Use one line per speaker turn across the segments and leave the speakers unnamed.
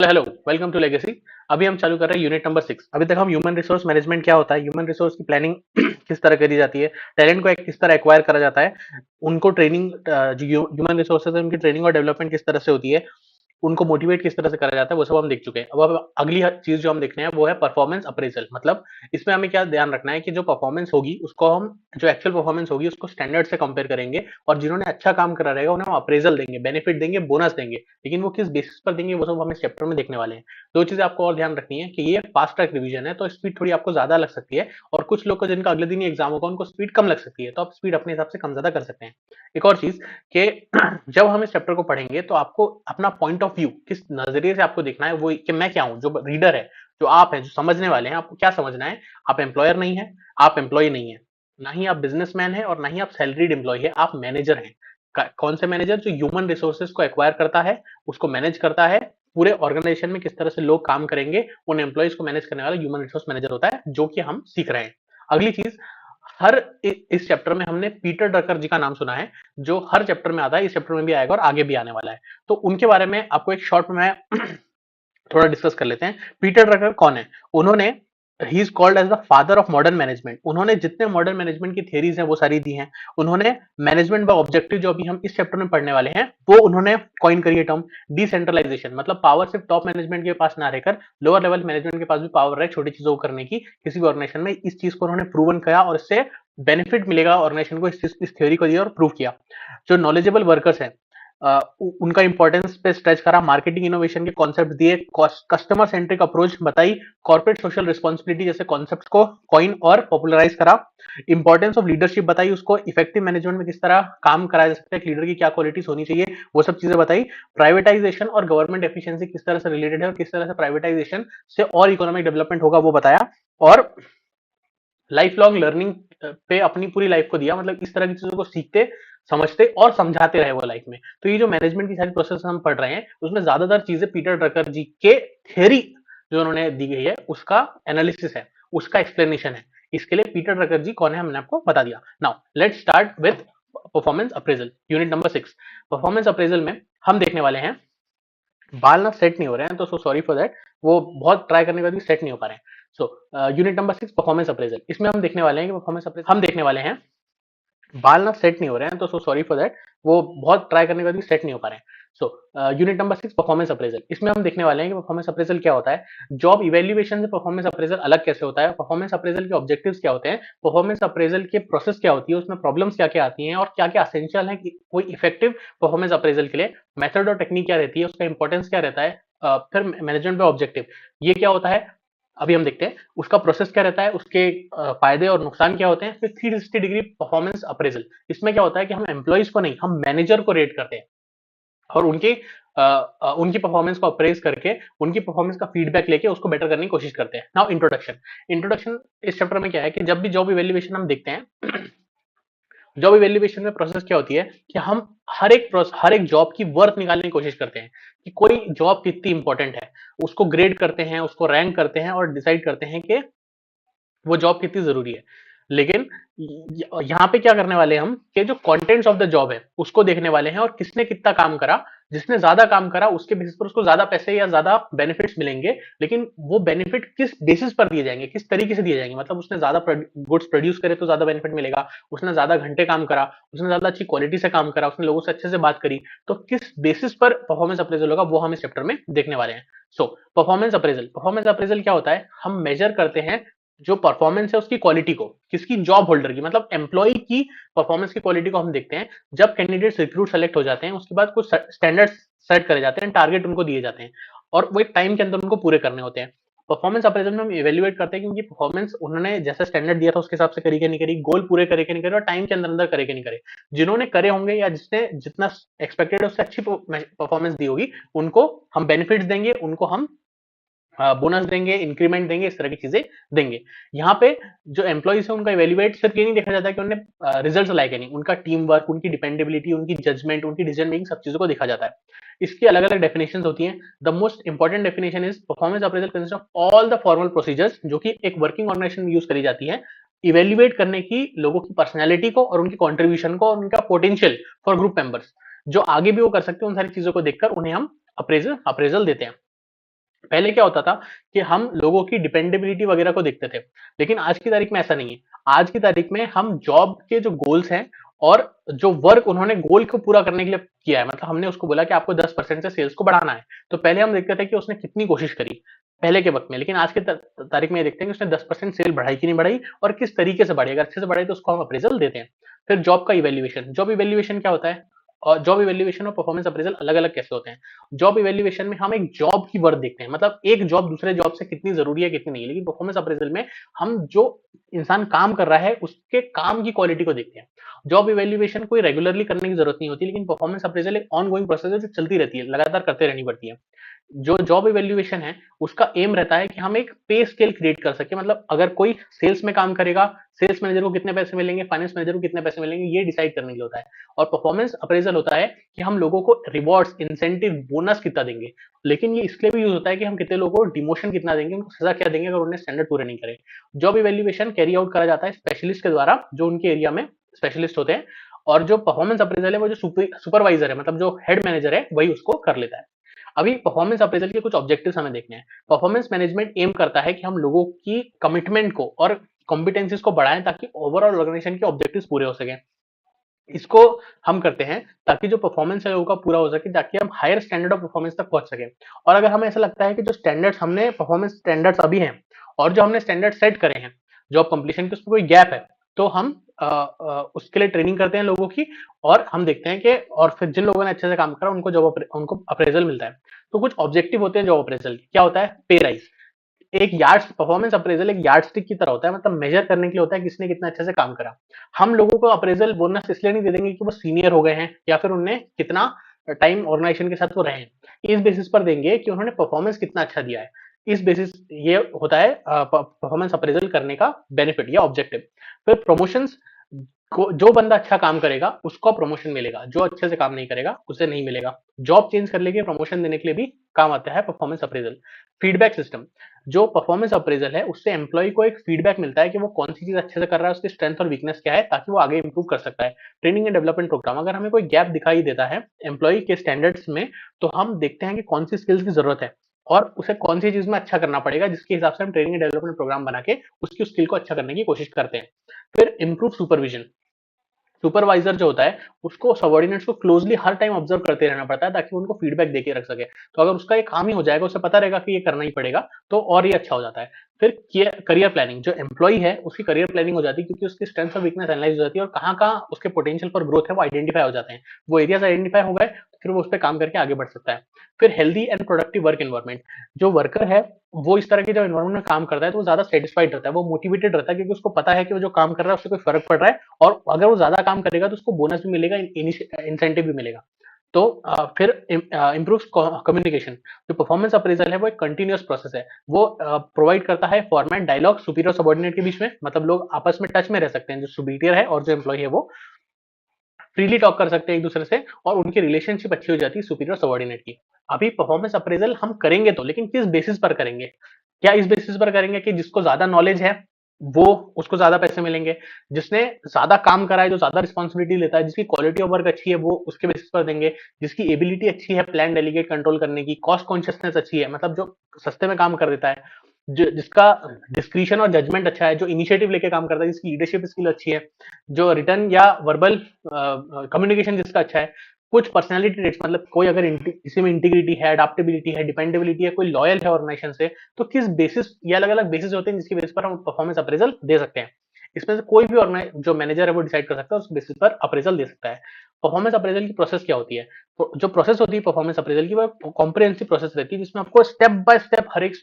Hello, welcome to legacy. अभी हम चालू कर रहे हैं यूनिट नंबर 6। अभी तक हम ह्यूमन रिसोर्स मैनेजमेंट क्या होता है, ह्यूमन रिसोर्स की प्लानिंग किस तरह करी जाती है, टैलेंट को किस तरह एक्वायर करा जाता है, उनको ट्रेनिंग, जो ह्यूमन रिसोर्सेज है उनकी ट्रेनिंग और डेवलपमेंट किस तरह से होती है, उनको मोटिवेट किस तरह से करा जाता है, वो सब हम देख चुके हैं। अब अगली चीज जो हम देखने हैं वो है परफॉर्मेंस अप्रेजल। मतलब इसमें हमें क्या ध्यान रखना है कि जो परफॉर्मेंस होगी उसको हम, जो एक्चुअल परफॉर्मेंस होगी उसको स्टैंडर्ड से कंपेयर करेंगे, और जिन्होंने अच्छा काम करा रहेगा उन्हें हम अप्रेजल देंगे, बेनिफिट देंगे, बोनस देंगे। लेकिन वो किस बेसिस पर देंगे वो सब हम इस चैप्टर में देखने वाले हैं। दो चीजें आपको और ध्यान रखनी है कि ये फास्ट ट्रैक रिवीजन है, तो स्पीड थोड़ी आपको ज्यादा लग सकती है, और कुछ लोग को जिनका अगले दिन ही एग्जाम होगा उनको स्पीड कम लग सकती है, तो आप स्पीड अपने हिसाब से कम ज्यादा कर सकते हैं। एक और चीज कि जब हम इस चैप्टर को पढ़ेंगे तो आपको अपना पॉइंट ऑफ व्यू किस नजरिए से आपको देखना है, वो कि मैं क्या हूं, जो रीडर है, जो आप है, जो समझने वाले हैं, आपको क्या समझना है। आप एम्प्लॉयर नहीं है, आप एम्प्लॉय नहीं है, ना ही आप बिजनेसमैन है और ना ही आप सैलरीड एम्प्लॉय है, आप मैनेजर हैं। कौन से मैनेजर? जो ह्यूमन रिसोर्सेज को एक्वायर करता है, उसको मैनेज करता है, पूरे ऑर्गेनाइजेशन में किस तरह से लोग काम करेंगे, उन एम्प्लॉयज को मैनेज करने वाला ह्यूमन रिसोर्स मैनेजर होता है, जो कि हम सीख रहे हैं। अगली चीज, हर इस चैप्टर में हमने पीटर ड्रकर जी का नाम सुना है, जो हर चैप्टर में आता है, इस चैप्टर में भी आएगा और आगे भी आने वाला है। तो उनके बारे में आपको एक शॉर्ट में थोड़ा डिस्कस कर लेते हैं। पीटर ड्रकर कौन है? उन्होंने, he is called as the father of modern management. उन्होंने जितने मॉडर्न मैनेजमेंट की थियरीज हैं वो सारी दी हैं। उन्होंने मैनेजमेंट बाय ऑब्जेक्टिव, जो अभी हम इस चैप्टर में पढ़ने वाले हैं, वो उन्होंने कॉइन करी है टर्म। डिसेंट्रलाइजेशन मतलब पावर सिर्फ टॉप मैनेजमेंट के पास ना रहकर लोअर लेवल मैनेजमेंट के पास भी पावर है छोटी चीजों को करने की, किसी भी ऑर्गेनाइजेशन में। इस चीज को उन्होंने प्रूवन किया और इससे बेनिफिट मिलेगा ऑर्गेनाइजेशन को, इस थ्योरी को दिया और प्रूव किया। जो नॉलेजेबल वर्कर्स हैं, उनका इंपॉर्टेंस पे स्ट्रेच करा, मार्केटिंग इनोवेशन के कॉन्सेप्ट दिए, कस्टमर सेंट्रिक अप्रोच बताई, कॉर्पोरेट सोशल रिस्पॉन्सिबिलिटी जैसे कॉन्सेप्ट को कॉइन और पॉपुलराइज करा, इंपॉर्टेंस ऑफ लीडरशिप बताई, उसको इफेक्टिव मैनेजमेंट में किस तरह काम कराया जा सकता है, लीडर की क्या क्वालिटीज होनी चाहिए, वो सब चीजें बताई। प्राइवेटाइजेशन और गवर्नमेंट एफिशिएंसी किस तरह से रिलेटेड है और किस तरह से प्राइवेटाइजेशन से और इकोनॉमिक डेवलपमेंट होगा वो बताया। और लाइफ लॉन्ग लर्निंग पे अपनी पूरी लाइफ को दिया, मतलब इस तरह की चीजों को सीखते, समझते और समझाते रहे वो लाइफ में। तो ये जो मैनेजमेंट की सारी प्रोसेस हम पढ़ रहे हैं उसमें ज्यादातर चीजें पीटर ड्रकर जी के थ्योरी जो उन्होंने दी गई है उसका एनालिसिस है, उसका एक्सप्लेनेशन है। इसके लिए पीटर ड्रकर जी कौन है हमने आपको बता दिया। Now let's start with performance appraisal, unit number 6। Performance appraisal में हम देखने वाले हैं, बाल ना सेट नहीं हो रहे हैं तो सो सॉरी फॉर दैट, वो बहुत ट्राई करने के बाद भी सेट नहीं हो पा रहे हैं। So unit number 6, performance appraisal. इसमें हम देखने वाले हैं कि परफॉर्मेंस अप्रेजल हम देखने वाले हैं, बाल ना सेट नहीं हो रहे हैं तो सो सॉरी फॉर दैट, वो बहुत ट्राई करने के बाद भी सेट नहीं हो पा रहे हैं। So unit number 6, performance appraisal. इसमें हम देखने वाले हैं कि परफॉर्मेंस अप्रेजल क्या होता है, जॉब इवेल्युएशन से परफॉर्मेंस अप्रेजल अलग कैसे होता है, परफॉर्मेंस अप्रेजल के ऑब्जेक्टिव्स क्या होते हैं, परफॉर्मेंस अप्रेजल के प्रोसेस क्या होती है, उसमें प्रॉब्लम्स क्या क्या आती हैं और क्या क्या असेंशियल है कि कोई इफेक्टिव परफॉर्मेंस अप्रेजल के लिए, मेथड और टेक्निक क्या रहती है, उसका इंपॉर्टेंस क्या रहता है, फिर मैनेजमेंट पे ऑब्जेक्टिव ये क्या होता है, अभी हम देखते हैं उसका प्रोसेस क्या रहता है, उसके फायदे और नुकसान क्या होते हैं। फिर 360 डिग्री परफॉर्मेंस अप्रेजल, इसमें क्या होता है कि हम एम्प्लॉइज को नहीं, हम मैनेजर को रेट करते हैं और उनकी परफॉर्मेंस को अप्रेज करके उनकी परफॉर्मेंस का फीडबैक लेके उसको बेटर करने की कोशिश करते हैं। Now introduction. इंट्रोडक्शन इस चैप्टर में क्या है कि जब भी जॉब इवेल्युएशन हम देखते हैं, जॉब इवेल्युएशन में प्रोसेस क्या होती है कि हम हर एक जॉब की वर्थ निकालने की कोशिश करते हैं कि कोई जॉब कितनी इंपॉर्टेंट है, उसको ग्रेड करते हैं, उसको रैंक करते हैं और डिसाइड करते हैं कि वो जॉब कितनी जरूरी है। लेकिन यहाँ पे क्या करने वाले हैं हम कि जो कंटेंट्स ऑफ द जॉब है उसको देखने वाले हैं और किसने कितना काम करा, जिसने ज्यादा काम करा उसके बेसिस पर उसको ज्यादा पैसे या ज्यादा बेनिफिट्स मिलेंगे। लेकिन वो बेनिफिट किस बेसिस पर दिए जाएंगे, किस तरीके से दिए जाएंगे, मतलब उसने ज्यादा गुड्स प्रोड्यूस करे तो ज्यादा बेनिफिट मिलेगा, उसने ज्यादा घंटे काम करा, उसने ज्यादा अच्छी क्वालिटी से काम करा, उसने लोगों से अच्छे से बात करी, तो किस बेसिस पर परफॉर्मेंस अप्रेजल होगा वो हम इस चैप्टर में देखने वाले हैं। सो परफॉर्मेंस अप्रेजल क्या होता है, हम मेजर करते हैं जो परफॉर्मेंस है उसकी क्वालिटी को, किसकी, जॉब होल्डर की, मतलब एम्प्लॉय की परफॉर्मेंस की क्वालिटी को हम देखते हैं। जब कैंडिडेट्स रिक्रूट सेलेक्ट हो जाते हैं उसके बाद कुछ स्टैंडर्ड्स सेट करे जाते हैं, टारगेट उनको दिए जाते हैं और वो एक टाइम के अंदर उनको पूरे करने होते हैं। परफॉर्मेंस अप्रेजल में हम इवेल्युएट करते हैं कि उनकी परफॉर्मेंस उन्होंने जैसा स्टैंडर्ड दिया था उसके हिसाब से करी कि नहीं करी, गोल पूरे करे कि नहीं करे और टाइम के अंदर अंदर करे कि नहीं करे। जिन्होंने करे होंगे या जिसने जितना एक्सपेक्टेड उससे अच्छी परफॉर्मेंस दी होगी उनको हम बेनिफिट्स देंगे, उनको हम बोनस देंगे, इंक्रीमेंट देंगे, इस तरह की चीजें देंगे। यहाँ पे जो एम्प्लॉइज है उनका इवेल्युएट सिर्फ ये नहीं देखा जाता कि उन्होंने रिजल्ट लाए कि नहीं, उनका टीम वर्क, उनकी डिपेंडेबिलिटी, उनकी जजमेंट, उनकी डिसीजन मेकिंग, सब चीजों को देखा जाता है। इसकी अलग अलग डेफिनेशन होती है। The most important definition is performance appraisal consist of all the formal procedures जो कि एक वर्किंग ऑर्गेनाइजेशन में यूज करी जाती है इवेल्युएट करने की, लोगों की पर्सनैलिटी को और उनकी कॉन्ट्रीब्यूशन को और उनका पोटेंशियल फॉर ग्रुप मेंबर्स, जो आगे भी वो कर सकते हैं। उन सारी चीजों को देखकर उन्हें हम अप्रेजल देते हैं। पहले क्या होता था कि हम लोगों की डिपेंडेबिलिटी वगैरह को देखते थे, लेकिन आज की तारीख में ऐसा नहीं है। आज की तारीख में हम जॉब के जो गोल्स हैं और जो वर्क उन्होंने गोल को पूरा करने के लिए किया है, मतलब हमने उसको बोला कि आपको 10% से सेल्स को बढ़ाना है, तो पहले हम देखते थे कि उसने कितनी कोशिश करी पहले के वक्त में, लेकिन आज के तारीख में ये देखते हैं कि उसने 10% सेल बढ़ाई कि नहीं बढ़ाई और किस तरीके से बढ़ी। अगर अच्छे से बढ़ाई तो उसको हम अप्रेजल देते हैं। फिर जॉब का इवेल्युएशन, जॉब इवेल्युएशन क्या होता है और जॉब इवेल्युएशन और परफॉर्मेंस अप्रेजल अलग अलग कैसे होते हैं। जॉब इवेल्युएशन में हम एक जॉब की वर्थ देखते हैं, मतलब एक जॉब दूसरे जॉब से कितनी जरूरी है कितनी नहीं है, लेकिन परफॉर्मेंस अप्रेजल में हम जो इंसान काम कर रहा है उसके काम की क्वालिटी को देखते हैं। जॉब इवेल्युएशन कोई रेगुलरली करने की जरूरत नहीं होती, लेकिन परफॉर्मेंस अप्रेजल एक ऑन गोइंग प्रोसेस है जो चलती रहती है, लगातार करते रहनी पड़ती है। जो जॉब इवेल्युएशन है उसका एम रहता है कि हम एक पे स्केल क्रिएट कर सके, मतलब अगर कोई सेल्स में काम करेगा, सेल्स मैनेजर को कितने पैसे मिलेंगे, फाइनेंस मैनेजर को कितने पैसे मिलेंगे, ये डिसाइड करने के लिए होता है। और परफॉर्मेंस अप्रेजल होता है कि हम लोगों को रिवॉर्ड्स, इंसेंटिव, बोनस कितना देंगे, लेकिन ये इसके लिए भी यूज होता है कि हम कितने लोगों को डिमोशन कितना देंगे, उनको सजा क्या देंगे अगर उन्हें स्टैंडर्ड पूरे नहीं करे। जॉब इवेल्युएशन कैरी आउट करा जाता है स्पेशलिस्ट के द्वारा, जो उनके एरिया में स्पेशलिस्ट होते हैं, और जो परफॉर्मेंस अप्रेजल है वो जो सुपरवाइजर है, मतलब जो हेड मैनेजर है, वही उसको कर लेता है। अभी परफॉर्मेंस अप्रेजल के कुछ ऑब्जेक्टिव्स हमें देखने हैं। परफॉर्मेंस मैनेजमेंट एम करता है कि हम लोगों की कमिटमेंट को और कॉम्पिटेंसीज को बढ़ाएं ताकि ओवरऑल ऑर्गेनाइजेशन के ऑब्जेक्टिव्स पूरे हो सके। इसको हम करते हैं ताकि जो परफॉर्मेंस है लोगों का पूरा हो सके, ताकि हम हायर स्टैंडर्ड ऑफ परफॉर्मेंस तक पहुंच सके। और अगर हमें ऐसा लगता है कि जो स्टैंडर्ड्स हमने परफॉर्मेंस स्टैंडर्ड्स अभी हैं और जो हमने स्टैंडर्ड सेट करे हैं जॉब कंप्लीशन के, उसमें कोई गैप है, तो हम उसके लिए ट्रेनिंग करते हैं लोगों की, और हम देखते हैं कि और फिर जिन लोगों ने अच्छे से काम करा उनको अप्रेजल मिलता है। तो कुछ ऑब्जेक्टिव होते हैं जॉब अप्रेजल, क्या होता है, पे राइज। एक यार्ड परफॉर्मेंस अप्रेजल एक यार्ड स्टिक की तरह होता है, मतलब मेजर करने के लिए होता है किसने कितना अच्छे से काम करा। हम लोगों को अप्रेजल बोनस इसलिए नहीं दे देंगे कि वो सीनियर हो गए हैं या फिर उनने कितना टाइम ऑर्गेनाइजेशन के साथ वो रहे हैं, इस बेसिस पर देंगे कि उन्होंने परफॉर्मेंस कितना अच्छा दिया है। इस बेसिस ये होता है परफॉर्मेंस अप्रेजल करने का बेनिफिट या ऑब्जेक्टिव। फिर प्रमोशंस, जो बंदा अच्छा काम करेगा उसको प्रमोशन मिलेगा, जो अच्छे से काम नहीं करेगा उसे नहीं मिलेगा। जॉब चेंज करने के प्रमोशन देने के लिए भी काम आता है परफॉर्मेंस अप्रेजल। फीडबैक सिस्टम, जो परफॉर्मेंस अप्रेजल है उससे एम्प्लॉय को एक फीडबैक मिलता है कि वो कौन सी चीज अच्छे से कर रहा है, उसकी स्ट्रेंथ और वीकनेस क्या है, ताकि वो आगे इंप्रूव कर सकता है। ट्रेनिंग एंड डेवलपमेंट प्रोग्राम, अगर हमें कोई गैप दिखाई देता है एम्प्लॉय के स्टैंडर्ड्स में, तो हम देखते हैं कि कौन सी स्किल्स की जरूरत है और उसे कौन सी चीज में अच्छा करना पड़ेगा, जिसके हिसाब से हम ट्रेनिंग एंड डेवलपमेंट प्रोग्राम बना के उसकी स्किल को अच्छा करने की कोशिश करते हैं। फिर इंप्रूव सुपरविजन, सुपरवाइजर जो होता है उसको सबॉर्डिनेट्स को क्लोजली हर टाइम ऑब्जर्व करते रहना पड़ता है, ताकि वो उनको फीडबैक देके रख सके। तो अगर उसका ये काम ही हो जाएगा, उसे पता रहेगा कि ये करना ही पड़ेगा, तो और ये अच्छा हो जाता है। फिर करियर प्लानिंग, जो एम्प्लॉय है उसकी करियर प्लानिंग हो जाती है, क्योंकि उसकी स्ट्रेंथ और वीकनेस एनालाइज हो जाती है और कहाँ कहाँ उसके पोटेंशियल फॉर ग्रोथ है वो आइडेंटिफाई हो जाते हैं। वो एरियाज आइडेंटिफाई हो गए तो फिर वो उस पर काम करके आगे बढ़ सकता है। फिर healthy and productive work environment, जो वर्कर है वो इस तरह के जब एनवायरमेंट में काम करता है तो वो ज्यादा सेटिस्फाइड रहता है, वो मोटिवेटेड रहता है, क्योंकि उसको पता है कि वो जो काम कर रहा है उससे कोई फर्क पड़ रहा है, और अगर वो ज्यादा काम करेगा तो उसको बोनस भी मिलेगा, इंसेंटिव भी मिलेगा। तो फिर इम्प्रूव कम्युनिकेशन, जो परफॉर्मेंस अप्रेजल है वो एक कंटिन्यूअस प्रोसेस है। वो प्रोवाइड करता है फॉर्मेट डायलॉग सुपीरियर सबॉर्डिनेट के बीच में, मतलब लोग आपस में टच में रह सकते हैं, जो सुपीरियर है और जो एम्प्लॉय है वो फ्रीली टॉक कर सकते हैं एक दूसरे से, और उनकी रिलेशनशिप अच्छी हो जाती है सुपीरियर सबॉर्डिनेट की। अभी परफॉर्मेंस अप्रेजल हम करेंगे तो, लेकिन किस बेसिस पर करेंगे, क्या इस बेसिस पर करेंगे कि जिसको ज्यादा नॉलेज है वो उसको ज्यादा पैसे मिलेंगे, जिसने ज्यादा काम करा है, जो ज्यादा रिस्पॉन्सिबिलिटी लेता है, जिसकी क्वालिटी ऑफ वर्क अच्छी है वो उसके बेसिस पर देंगे, जिसकी एबिलिटी अच्छी है प्लान डेलीगेट कंट्रोल करने की, कॉस्ट कॉन्शियसनेस अच्छी है, मतलब जो सस्ते में काम कर देता है, जिसका डिस्क्रिशन और जजमेंट अच्छा है, जो इनिशिएटिव लेके काम करता है, जिसकी लीडरशिप स्किल अच्छी है, जो रिटर्न या वर्बल कम्युनिकेशन जिसका अच्छा है, कुछ पर्सनैलिटी ट्रेट्स, मतलब कोई अगर किसी में इंटीग्रिटी है, अडेप्टेबिलिटी है, डिपेंडेबिलिटी है, कोई लॉयल है ऑर्गेनाइजेशन से, तो किस बेसिस, ये अलग अलग बेसिस होते हैं जिसकी बेसिस पर हम परफॉर्मेंस अप्रेजल दे सकते हैं। इसमें से कोई भी जो मैनेजर है वो डिसाइड कर सकता है, उस बेसिस पर अप्रेजल दे सकता है। परफॉर्मेंस अप्रेजल की प्रोसेस क्या होती है, तो जो प्रोसेस होती है परफॉर्मेंस अप्रेजल की, वो कॉम्प्रिहेंसिव प्रोसेस रहती है, जिसमें आपको स्टेप बाय स्टेप हर एक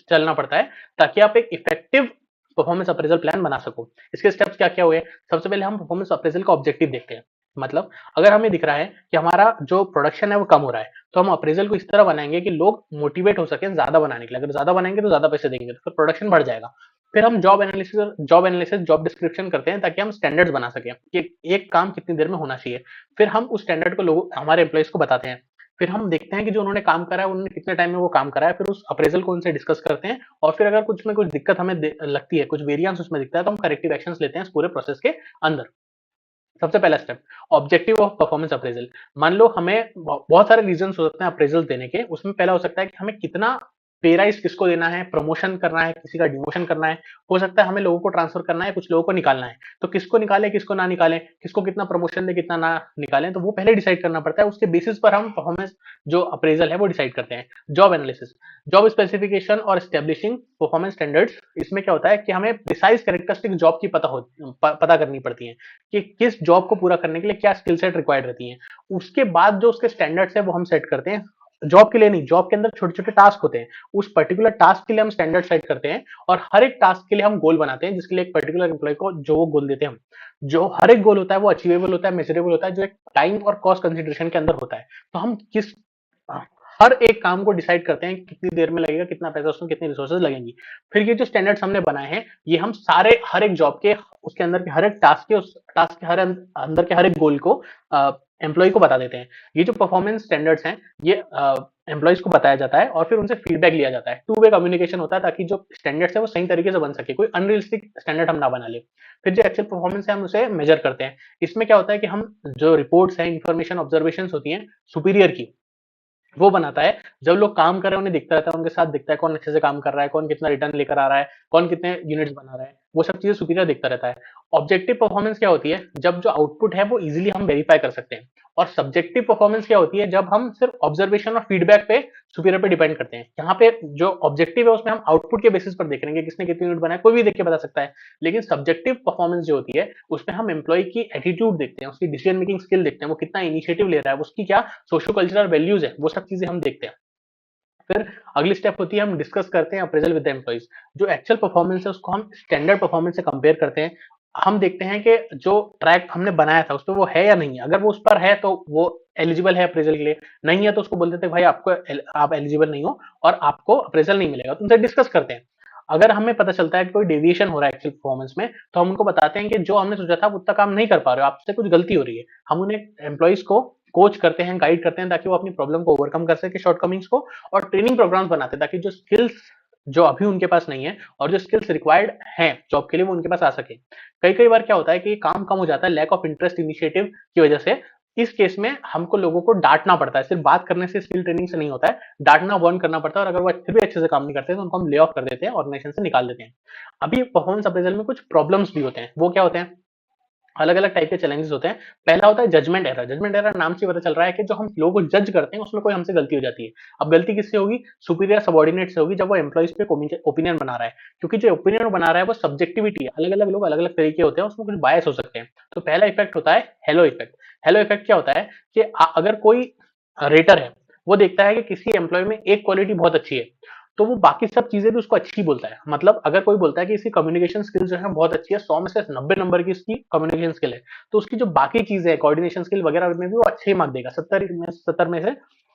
चलना पड़ता है, ताकि आप एक इफेक्टिव परफॉर्मेंस अप्रेजल प्लान बना सको। इसके स्टेप्स क्या क्या हुए, सबसे पहले हम परफॉर्मेंस अप्रेजल का ऑब्जेक्टिव देखते हैं। मतलब अगर हमें दिख रहा है कि हमारा जो प्रोडक्शन है वो कम हो रहा है, तो हम अप्रेजल को इस तरह बनाएंगे कि लोग मोटिवेट हो सके ज्यादा बनाने के लिए। अगर ज्यादा बनाएंगे तो ज्यादा पैसे देंगे, तो फिर प्रोडक्शन बढ़ जाएगा। फिर हम जॉब एनालिसिस जॉब डिस्क्रिप्शन करते हैं, ताकि हम स्टैंडर्ड्स बना सकें कि एक काम कितनी देर में होना चाहिए। फिर हम उस स्टैंडर्ड को लोग हमारे एम्प्लॉइज को बताते हैं। फिर हम देखते हैं कि जो उन्होंने काम करा है उन्होंने कितने टाइम में वो काम करा है, फिर उस अप्रेजल को उनसे डिस्कस करते हैं, और फिर अगर कुछ में कुछ दिक्कत हमें लगती है, कुछ वेरिएंस उसमें दिखता है, तो हम करेक्टिव एक्शंस लेते हैं इस पूरे प्रोसेस के अंदर। सबसे पहला step, objective of performance appraisal. मान लो हमें बहुत सारे रीजन हो सकते हैं अप्रेजल देने के, उसमें पहला हो सकता है कि हमें कितना पे राइज किसको देना है, प्रमोशन करना है, किसी का डिमोशन करना है, हो सकता है हमें लोगों को ट्रांसफर करना है, कुछ लोगों को निकालना है, तो किसको निकालें किसको ना निकालें, किसको कितना प्रमोशन दे कितना ना निकालें, तो वो पहले डिसाइड करना पड़ता है। उसके बेसिस पर हम परफॉर्मेंस जो अप्रेजल है वो डिसाइड करते हैं। जॉब एनालिसिस, जॉब स्पेसिफिकेशन और स्टेब्लिशिंग परफॉर्मेंस स्टैंडर्ड्स, इसमें क्या होता है कि हमें प्रिसाइज कैरेक्टरिस्टिक जॉब की पता करनी पड़ती है कि किस जॉब को पूरा करने के लिए क्या स्किल सेट रिक्वायर्ड रहती है। उसके बाद जो उसके स्टैंडर्ड्स है वो हम सेट करते हैं। जॉब के लिए नहीं, जॉब के अंदर छोटे छोटे टास्क होते हैं, उस पर्टिकुलर टास्क के लिए हम स्टैंडर्ड सेट करते हैं और हर एक टास्क के लिए हम गोल बनाते हैं, जिसके लिए एक पर्टिकुलर एम्प्लॉय को जो वो गोल देते हैं हम, जो हर एक गोल होता है वो अचीवेबल होता है, मेजरेबल होता है, जो एक टाइम और कॉस्ट कंसिडरेशन के अंदर होता है। तो हम किस हर एक काम को डिसाइड करते हैं कितनी देर में लगेगा, कितना पैसा, उसमें कितनी रिसोर्सेज लगेंगी। फिर ये जो स्टैंडर्ड्स हमने बनाए हैं ये हम सारे हर एक जॉब के उसके अंदर के हर एक टास्क के, उस टास्क के अंदर के हर एक गोल को एम्प्लॉय को बता देते हैं। ये जो परफॉर्मेंस स्टैंडर्ड्स हैं ये एम्प्लॉयज को बताया जाता है और फिर उनसे फीडबैक लिया जाता है। टू वे कम्युनिकेशन होता है ताकि जो स्टैंडर्ड्स है वो सही तरीके से बन सके, कोई अनरियलिस्टिक स्टैंडर्ड हम ना बना ले। फिर जो एक्चुअल परफॉर्मेंस है हम उसे मेजर करते हैं। इसमें क्या होता है कि हम जो रिपोर्ट्स हैं, इंफॉर्मेशन, ऑब्जर्वेशन होती हैं सुपीरियर की, वो बनाता है। जब लोग काम कर रहे हैं उन्हें दिखता रहता है, उनके साथ दिखता है कौन अच्छे से काम कर रहा है, कौन कितना रिटर्न लेकर आ रहा है, कौन कितने यूनिट्स बना रहा है, वो सब चीजें सुपीरियर दिखता रहता है। ऑब्जेक्टिव परफॉर्मेंस क्या होती है, जब जो आउटपुट है वो इजीली हम वेरीफाई कर सकते हैं। और सब्जेक्टिव परफॉर्मेंस क्या होती है, जब हम सिर्फ ऑब्जर्वेशन और फीडबैक पे सुपीरियर पे डिपेंड करते हैं। यहाँ पे जो ऑब्जेक्टिव है उसमें हम आउटपुट के बेसिस पर देख रहे हैं कि किसने कितनी यूनिट बनाया, कोई भी देख के बता सकता है। लेकिन सब्जेक्टिव परफॉर्मेंस जो होती है उसमें हम एम्प्लॉय की एटीट्यूड देखते हैं, उसकी डिसीजन मेकिंग स्किल देखते हैं, वो कितना इनिशिएटिव ले रहा है, उसकी क्या सोशो कल्चरल वैल्यूज है, वो सब चीजें हम देखते हैं। फिर अगली स्टेप होती है हम डिस्कस करते हैं अप्रेजल विद द एम्प्लॉइज। जो एक्चुअल परफॉर्मेंस है उसको हम स्टैंडर्ड परफॉर्मेंस से कंपेयर करते हैं। हम देखते हैं कि जो ट्रैक हमने बनाया था उस पर वो है या नहीं है। अगर वो उस पर है तो वो एलिजिबल है अप्रेजल के लिए, नहीं है तो उसको बोल देते हैं भाई आपको आप एलिजिबल नहीं हो और आपको अप्रेजल नहीं मिलेगा। तो उनसे डिस्कस करते हैं। अगर हमें पता चलता है कि कोई डेविएशन हो रहा है एक्चुअल परफॉर्मेंस में, तो हम उनको बताते हैं कि जो हमने सोचा था उतना काम नहीं कर पा रहे हो, आपसे कुछ गलती हो रही है। हम उन्हें एम्प्लॉइज को कोच करते हैं, गाइड करते हैं ताकि वो अपनी प्रॉब्लम को ओवरकम कर सके, शॉर्टकमिंग्स को। और ट्रेनिंग प्रोग्राम्स बनाते हैं ताकि जो स्किल्स जो अभी उनके पास नहीं है और जो स्किल्स रिक्वायर्ड हैं जॉब के लिए वो उनके पास आ सके। कई कई बार क्या होता है कि काम कम हो जाता है लैक ऑफ इंटरेस्ट इनिशिएटिव की वजह से। इस केस में हमको लोगों को डांटना पड़ता है, सिर्फ बात करने से, स्किल ट्रेनिंग से नहीं होता है, डांटना वार्न करना पड़ता है। और अगर वो फिर भी अच्छे से काम नहीं करते तो उनको हम ले ऑफ कर देते हैं, ऑर्गेनाइजेशन से निकाल देते हैं। अभी परफॉर्मेंस अप्रेजल में कुछ प्रॉब्लम्स भी होते हैं। वो क्या होते हैं, अलग अलग टाइप के चैलेंजेस होते हैं। पहला होता है जजमेंट एरर। जजमेंट एरर नाम से पता चल रहा है कि जो हम लोगों को जज करते हैं उसमें कोई हमसे गलती हो जाती है। अब गलती किससे होगी, सुपीरियर सबॉर्डिनेट से होगी, जब वो एम्प्लॉइज पे ओपिनियन बना रहा है। क्योंकि जो ओपिनियन बना रहा है वो सब्जेक्टिविटी है, अलग अलग लोग अलग अलग तरीके होते हैं, उसमें कुछ बायस हो सकते हैं। तो पहला इफेक्ट होता है हेलो इफेक्ट। हेलो इफेक्ट क्या होता है कि अगर कोई रेटर है वो देखता है कि किसी एम्प्लॉय में एक क्वालिटी बहुत अच्छी है, तो वो बाकी सब चीजें भी उसको अच्छी बोलता है। मतलब अगर कोई बोलता है कि इसकी कम्युनिकेशन स्किल जो है बहुत अच्छी है, 100 में से 90 नंबर की इसकी कम्युनिकेशन स्किल है, तो उसकी जो बाकी चीजें है, कोऑर्डिनेशन स्किल वगैरह में भी वो अच्छे ही मार्क देगा। 70 में से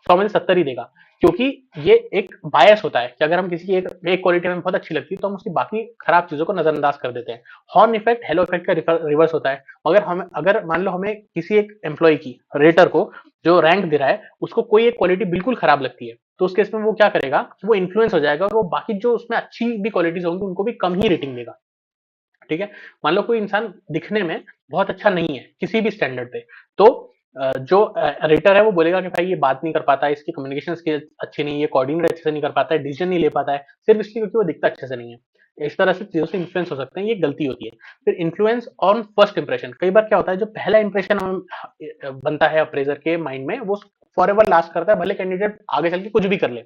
100 में से 70 ही देगा। क्योंकि ये एक बायस होता है कि अगर हम किसी की एक क्वालिटी हमें बहुत अच्छी लगती है तो हम उसकी बाकी खराब चीजों को नजरअंदाज कर देते हैं। हॉर्न इफेक्ट हेलो इफेक्ट का रिवर्स होता है। मगर हम अगर मान लो हमें किसी एक एम्प्लॉय की, रेटर को जो रैंक दे रहा है उसको कोई एक क्वालिटी बिल्कुल खराब लगती है, तो उस केस में वो क्या करेगा, वो इन्फ्लुएंस हो जाएगा और वो बाकी जो उसमें अच्छी भी क्वालिटीज होंगी उनको भी कम ही रेटिंग देगा। ठीक है। मान लो कोई इंसान दिखने में बहुत अच्छा नहीं है किसी भी स्टैंडर्ड पे, तो जो रेटर है वो बोलेगा कि भाई ये बात नहीं कर पाता है, इसकी कम्युनिकेशन स्किल अच्छी नहीं है, कोऑर्डिनेट अच्छे से नहीं कर पाता है, डिसीजन नहीं ले पाता है, सिर्फ इसलिए क्योंकि वो दिखता अच्छे से नहीं है। इस तरह से चीजों से इन्फ्लुएंस हो सकते हैं, ये गलती होती है। फिर इन्फ्लुएंस ऑन फर्स्ट इंप्रेशन। कई बार क्या होता है जो पहला इंप्रेशन बनता है अप्रेजर के माइंड में वो फॉर एवर लास्ट करता है, भले कैंडिडेट आगे चल के कुछ भी कर ले।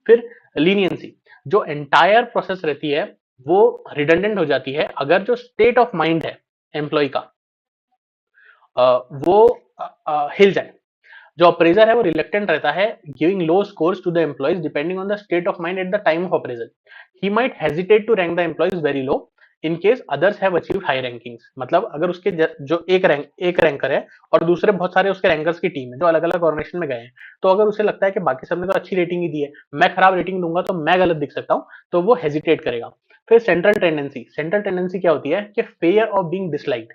फिर लीनियंसी, जो एंटायर प्रोसेस रहती है वो रिडंडेंट हो जाती है अगर जो स्टेट ऑफ माइंड है एम्प्लॉय का वो हिल जाए। जो अप्रेजर है वो रिलेक्टेंट रहता है giving low scores to the employees depending on the state of mind at the time of appraisal. He might hesitate to rank the employees very low in case others have achieved high rankings. मतलब अगर उसके जो एक ranker है और दूसरे बहुत सारे उसके रैंकर्स की टीम है जो अलग अलग ऑर्गेनाइजेशन में गए हैं, तो अगर उसे लगता है कि बाकी सबने तो अच्छी रेटिंग ही दी है, मैं खराब रेटिंग दूंगा तो मैं गलत दिख सकता हूँ, तो वो हेजिटेट करेगा। फिर सेंट्रल टेंडेंसी। सेंट्रल टेंडेंसी क्या होती है कि फेयर ऑफ बीइंग डिसलाइक्ड।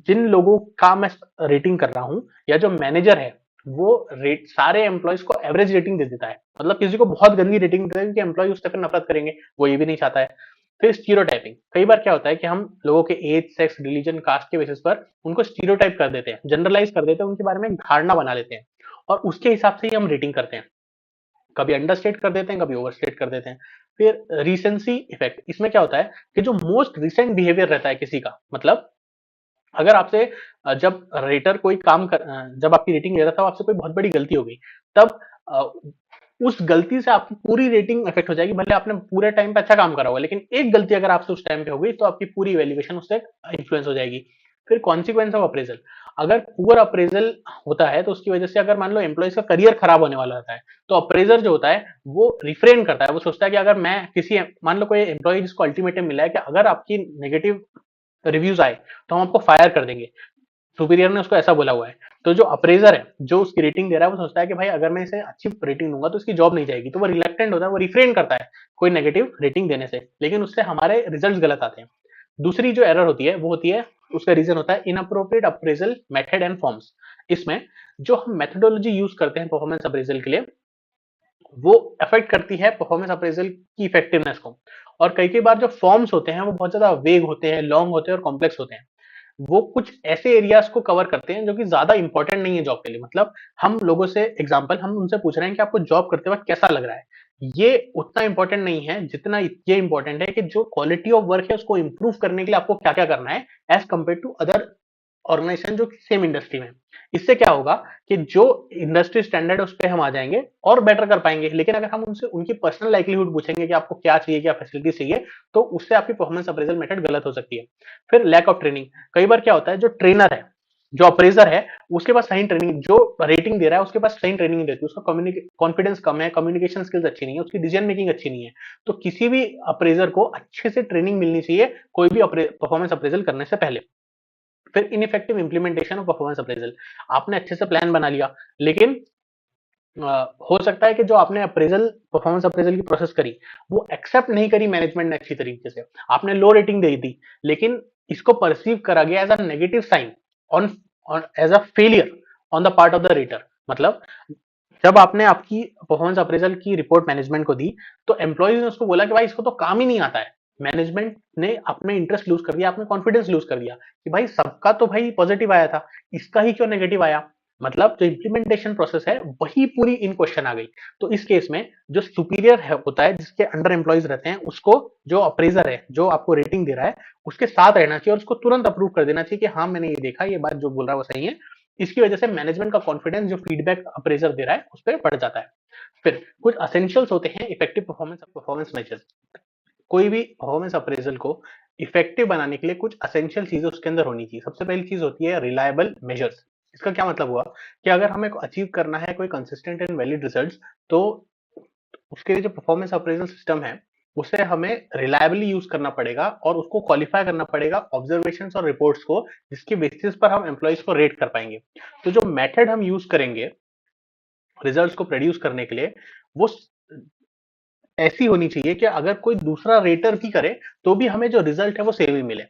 जिन लोगों का मैं रेटिंग कर रहा हूं या जो मैनेजर है वो रेट सारे एम्प्लॉयज को एवरेज रेटिंग दे देता है। मतलब किसी को बहुत गंदी रेटिंग देता है क्योंकि एम्प्लॉय उससे फिर नफरत करेंगे, वो ये भी नहीं चाहता है। फिर स्टीरियोटाइपिंग। कई बार क्या होता है कि हम लोगों के एज, सेक्स, रिलीजन, कास्ट के बेसिस पर उनको स्टीरियोटाइप कर देते हैं, जनरलाइज कर देते हैं, उनके बारे में धारणा बना लेते हैं और उसके हिसाब से ही हम रेटिंग करते हैं। कभी अंडरस्टेट कर देते हैं, कभी ओवरस्टेट कर देते हैं। फिर रिसेंसी इफेक्ट, इसमें क्या होता है कि जो मोस्ट रिसेंट बिहेवियर रहता है किसी का, मतलब अगर आपसे जब रेटर कोई काम कर जब आपकी रेटिंग ले रहा था, आपसे कोई बहुत बड़ी गलती हो गई, तब अ, उस गलती से आपकी पूरी रेटिंग इफेक्ट हो जाएगी। भले आपने पूरे टाइम पे अच्छा काम करा होगा, लेकिन एक गलती अगर आपसे उस टाइम पे हो गई तो आपकी पूरी वैल्यूएशन उससे इन्फ्लुएंस हो जाएगी। फिर कॉन्सिक्वेंस ऑफ अप्रेजल, अगर पुअर अप्रेजल होता है तो उसकी वजह से अगर मान लो एम्प्लॉइज का करियर खराब होने वाला होता है, तो अप्रेजर जो होता है वो रिफ्रेन करता है, वो सोचता है कि अगर मैं किसी, मान लो कोई एम्प्लॉय जिसको अल्टीमेटम मिला है कि अगर आपकी नेगेटिव रिव्यूज आए तो हम आपको फायर कर देंगे, सुपीरियर ने उसको ऐसा बोला हुआ है। तो जो अप्रेजर है, जो उसकी रेटिंग दे रहा है, वो सोचता है कि भाई अगर मैं इसे अच्छी रेटिंग दूंगा तो इसकी जॉब नहीं जाएगी, तो वो रिलेक्टेंट होता है, वो रिफ्रेन करता है कोई नेगेटिव रेटिंग देने से, लेकिन उससे हमारे रिजल्ट गलत आते हैं। दूसरी जो एरर होती है वो होती है, उसका रीजन होता है inappropriate appraisal method and forms. इसमें जो हम मेथोडोलॉजी यूज करते हैं परफॉर्मेंस अप्रेजल के लिए, वो अफेक्ट करती है परफॉर्मेंस अप्रेजल की इफेक्टिवनेस को। और कई कई बार जो फॉर्म्स होते हैं वो बहुत ज्यादा वेग होते हैं, लॉन्ग होते हैं और कॉम्प्लेक्स होते हैं। वो कुछ ऐसे एरियाज को कवर करते हैं जो कि ज्यादा इंपॉर्टेंट नहीं है जॉब के लिए। मतलब हम लोगों से एग्जांपल, हम उनसे पूछ रहे हैं कि आपको जॉब करते वक्त कैसा लग रहा है, ये उतना इंपॉर्टेंट नहीं है जितना ये इंपॉर्टेंट है कि जो क्वालिटी ऑफ वर्क है उसको इंप्रूव करने के लिए आपको क्या क्या करना है as compare to other organization जो सेम इंडस्ट्री में। इससे क्या होगा कि जो इंडस्ट्री स्टैंडर्ड है उस पर हम आ जाएंगे और बेटर कर पाएंगे। लेकिन अगर हम उनसे उनकी पर्सनल लाइवलीहुड पूछेंगे कि आपको क्या चाहिए, क्या फैसिलिटी चाहिए, तो उससे आपकी परफॉर्मेंस अप्रेजल मेथड गलत हो सकती है। फिर लैक ऑफ ट्रेनिंग, कई बार क्या होता है जो ट्रेनर है, जो अप्रेजर है, उसके पास सही ट्रेनिंग, जो रेटिंग दे रहा है उसके पास सही ट्रेनिंग नहीं रहती, उसका कॉन्फिडेंस कम है, कम्युनिकेशन स्किल्स अच्छी नहीं है, उसकी डिसीजन मेकिंग अच्छी नहीं है। तो किसी भी अप्रेजर को अच्छे से ट्रेनिंग मिलनी चाहिए कोई भी परफॉर्मेंस अप्रेजल करने से पहले। फिर ineffective implementation of performance appraisal, आपने अच्छे से प्लान बना लिया, लेकिन हो सकता है कि जो आपने अप्रेजल परफॉर्मेंस अप्रेजल की प्रोसेस करी वो एक्सेप्ट नहीं करी मैनेजमेंट ने अच्छी तरीके से, आपने लो रेटिंग दे दी, लेकिन इसको परसीव करा गया as a negative sign on as a failure on the part of the rater. मतलब जब आपने आपकी परफॉर्मेंस अप्रेजल की रिपोर्ट मैनेजमेंट को दी, तो एम्प्लॉयज ने उसको बोला कि भाई इसको तो काम ही नहीं आता है। मैनेजमेंट ने अपने इंटरेस्ट लूज कर दिया, अपने कॉन्फिडेंस लूज कर दिया कि भाई सबका तो भाई पॉजिटिव आया था, इसका ही क्यों नेगेटिव आया। मतलब जो इंप्लीमेंटेशन प्रोसेस है वही पूरी इन क्वेश्चन आ गई। तो इस केस में जो सुपीरियर है होता है, जिसके अंडर एम्प्लॉयज रहते हैं, उसको, जो अप्रेजर है, जो आपको रेटिंग दे रहा है, उसके साथ रहना चाहिए और उसको तुरंत अप्रूव कर देना चाहिए कि हाँ मैंने ये देखा, ये बात जो बोल रहा है वो सही है। इसकी वजह से मैनेजमेंट का कॉन्फिडेंस जो फीडबैक अप्रेजर दे रहा है उस पर बढ़ जाता है। फिर कुछ असेंशियल्स होते हैं इफेक्टिव परफॉर्मेंस मेजर्स। कोई भी परफॉर्मेंस अप्रेजल को इफेक्टिव बनाने के लिए कुछ असेंशियल चीजें उसके अंदर होनी चाहिए। सबसे पहली चीज होती है रिलायबल मेजर्स। इसका क्या मतलब हुआ कि अगर हमें अचीव करना है कोई कंसिस्टेंट एंड वैलिड रिजल्ट्स, तो उसके लिए जो परफॉर्मेंस अप्रेजल सिस्टम है उसे हमें रिलायबली यूज करना पड़ेगा और उसको क्वालिफाई करना पड़ेगा ऑब्जर्वेशंस और रिपोर्ट्स को, जिसके बेसिस पर हम एम्प्लॉइज को रेट कर पाएंगे। तो जो मेथड हम यूज करेंगे रिजल्ट्स को प्रोड्यूस करने के लिए, वो ऐसी होनी चाहिए कि अगर कोई दूसरा रेटर भी करे तो भी हमें जो रिजल्ट है वो सेम ही मिले।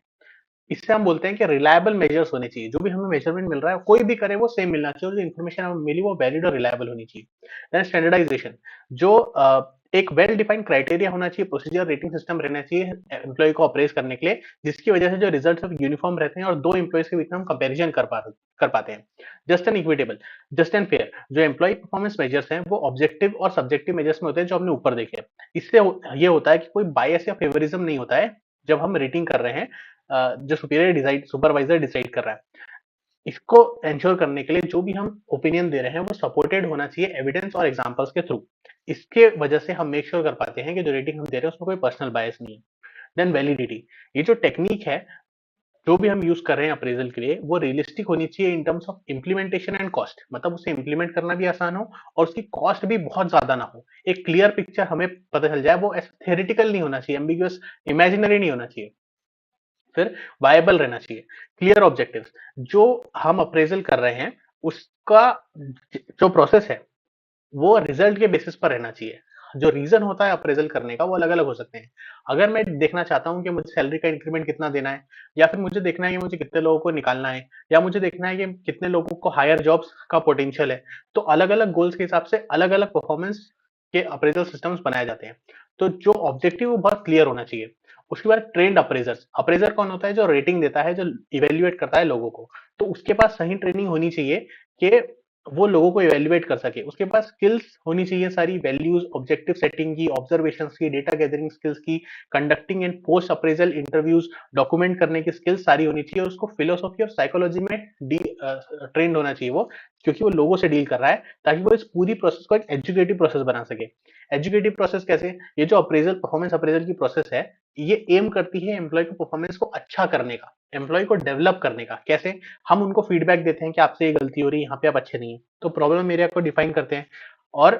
इससे हम बोलते हैं कि रिलायबल मेजर्स होने चाहिए। जो भी हमें मेजरमेंट मिल रहा है कोई भी करे वो सेम मिलना चाहिए, जो इन्फॉर्मेशन हमें मिली वो वैलिड और रिलायबल होनी चाहिए। देन स्टैंडर्डाइजेशन, जो एक वेल डिफाइंड क्राइटेरिया होना चाहिए, प्रोसीजर रेटिंग सिस्टम रहना चाहिए एम्प्लॉय को अप्रेस करने के लिए, जिसकी वजह से जो रिजल्ट यूनिफॉर्म रहते हैं और दो एम्प्लॉयज के बीच में हम कंपेरिजन कर पाते हैं। Just and equitable, just and fair, जो एम्प्लॉय परफॉर्मेंस मेजर्स हैं वो ऑब्जेक्टिव और सब्जेक्टिव मेजर्स में होते हैं जो हमने ऊपर देखे। इससे ये होता है कि कोई बायस या फेवरिज्म नहीं होता है जब हम रेटिंग कर रहे हैं, जो सुपरवाइजर डिसाइड कर रहा है। इसको एंश्योर करने के लिए जो भी हम ओपिनियन दे रहे हैं वो सपोर्टेड होना चाहिए एविडेंस और एग्जांपल्स के थ्रू। इसके वजह से हम मेक श्योर कर पाते हैं कि जो रेटिंग हम दे रहे हैं उसमें कोई पर्सनल बायस नहीं है। देन वैलिडिटी, ये जो टेक्निक है जो भी हम यूज कर रहे हैं अप्रेजल के लिए, वो रियलिस्टिक होनी चाहिए in terms of implementation and cost. मतलब उसे इंप्लीमेंट करना भी आसान हो और उसकी कॉस्ट भी बहुत ज्यादा ना हो। एक क्लियर पिक्चर हमें पता चल जाए, वो ऐसा थेरेटिकल नहीं होना चाहिए, एम्बिगुअस, इमेजिनरी नहीं होना चाहिए। फिर वायबल रहना चाहिए, क्लियर ऑब्जेक्टिव्स। जो हम अप्रेजल कर रहे हैं उसका जो प्रोसेस है वो रिजल्ट के बेसिस पर रहना चाहिए। जो रीजन होता है अप्रेजल करने का वो अलग अलग हो सकते हैं। अगर मैं देखना चाहता हूं कि मुझे सैलरी का इंक्रीमेंट कितना देना है, या फिर मुझे देखना है कि मुझे कितने लोगों को निकालना है, या मुझे देखना है कि कितने लोगों को हायर जॉब्स का पोटेंशियल है, तो अलग अलग गोल्स के हिसाब से अलग अलग परफॉर्मेंस के अप्रेजल सिस्टम्स बनाए जाते हैं। तो जो ऑब्जेक्टिव वो बहुत क्लियर होना चाहिए। उसके बाद ट्रेंड अप्रेजर्स, अप्रेजर कौन होता है, जो रेटिंग देता है, जो इवेल्युएट करता है लोगों को। तो उसके पास सही ट्रेनिंग होनी चाहिए कि वो लोगों को इवेल्युएट कर सके, उसके पास स्किल्स होनी चाहिए सारी, वैल्यूज, ऑब्जेक्टिव सेटिंग की, ऑब्जर्वेशंस की, डेटा गैदरिंग स्किल्स की, conducting and post appraisal interviews, document करने की स्किल्स सारी होनी चाहिए, और उसको फिलोसॉफी और साइकोलॉजी में ट्रेंड होना चाहिए वो, क्योंकि वो लोगों से डील कर रहा है, ताकि वो इस पूरी प्रोसेस को एक एजुकेटिव प्रोसेस बना सके। एजुकेटिव प्रोसेस कैसे? ये जो अप्रेजल, परफॉर्मेंस अप्रेजल की प्रोसेस है, ये एम करती है एम्प्लॉय को परफॉर्मेंस को अच्छा करने का, एम्प्लॉय को डेवलप करने का। कैसे? हम उनको फीडबैक देते हैं कि आपसे ये गलती हो रही है, यहाँ पे आप अच्छे नहीं है, तो प्रॉब्लम एरिया को डिफाइन करते हैं और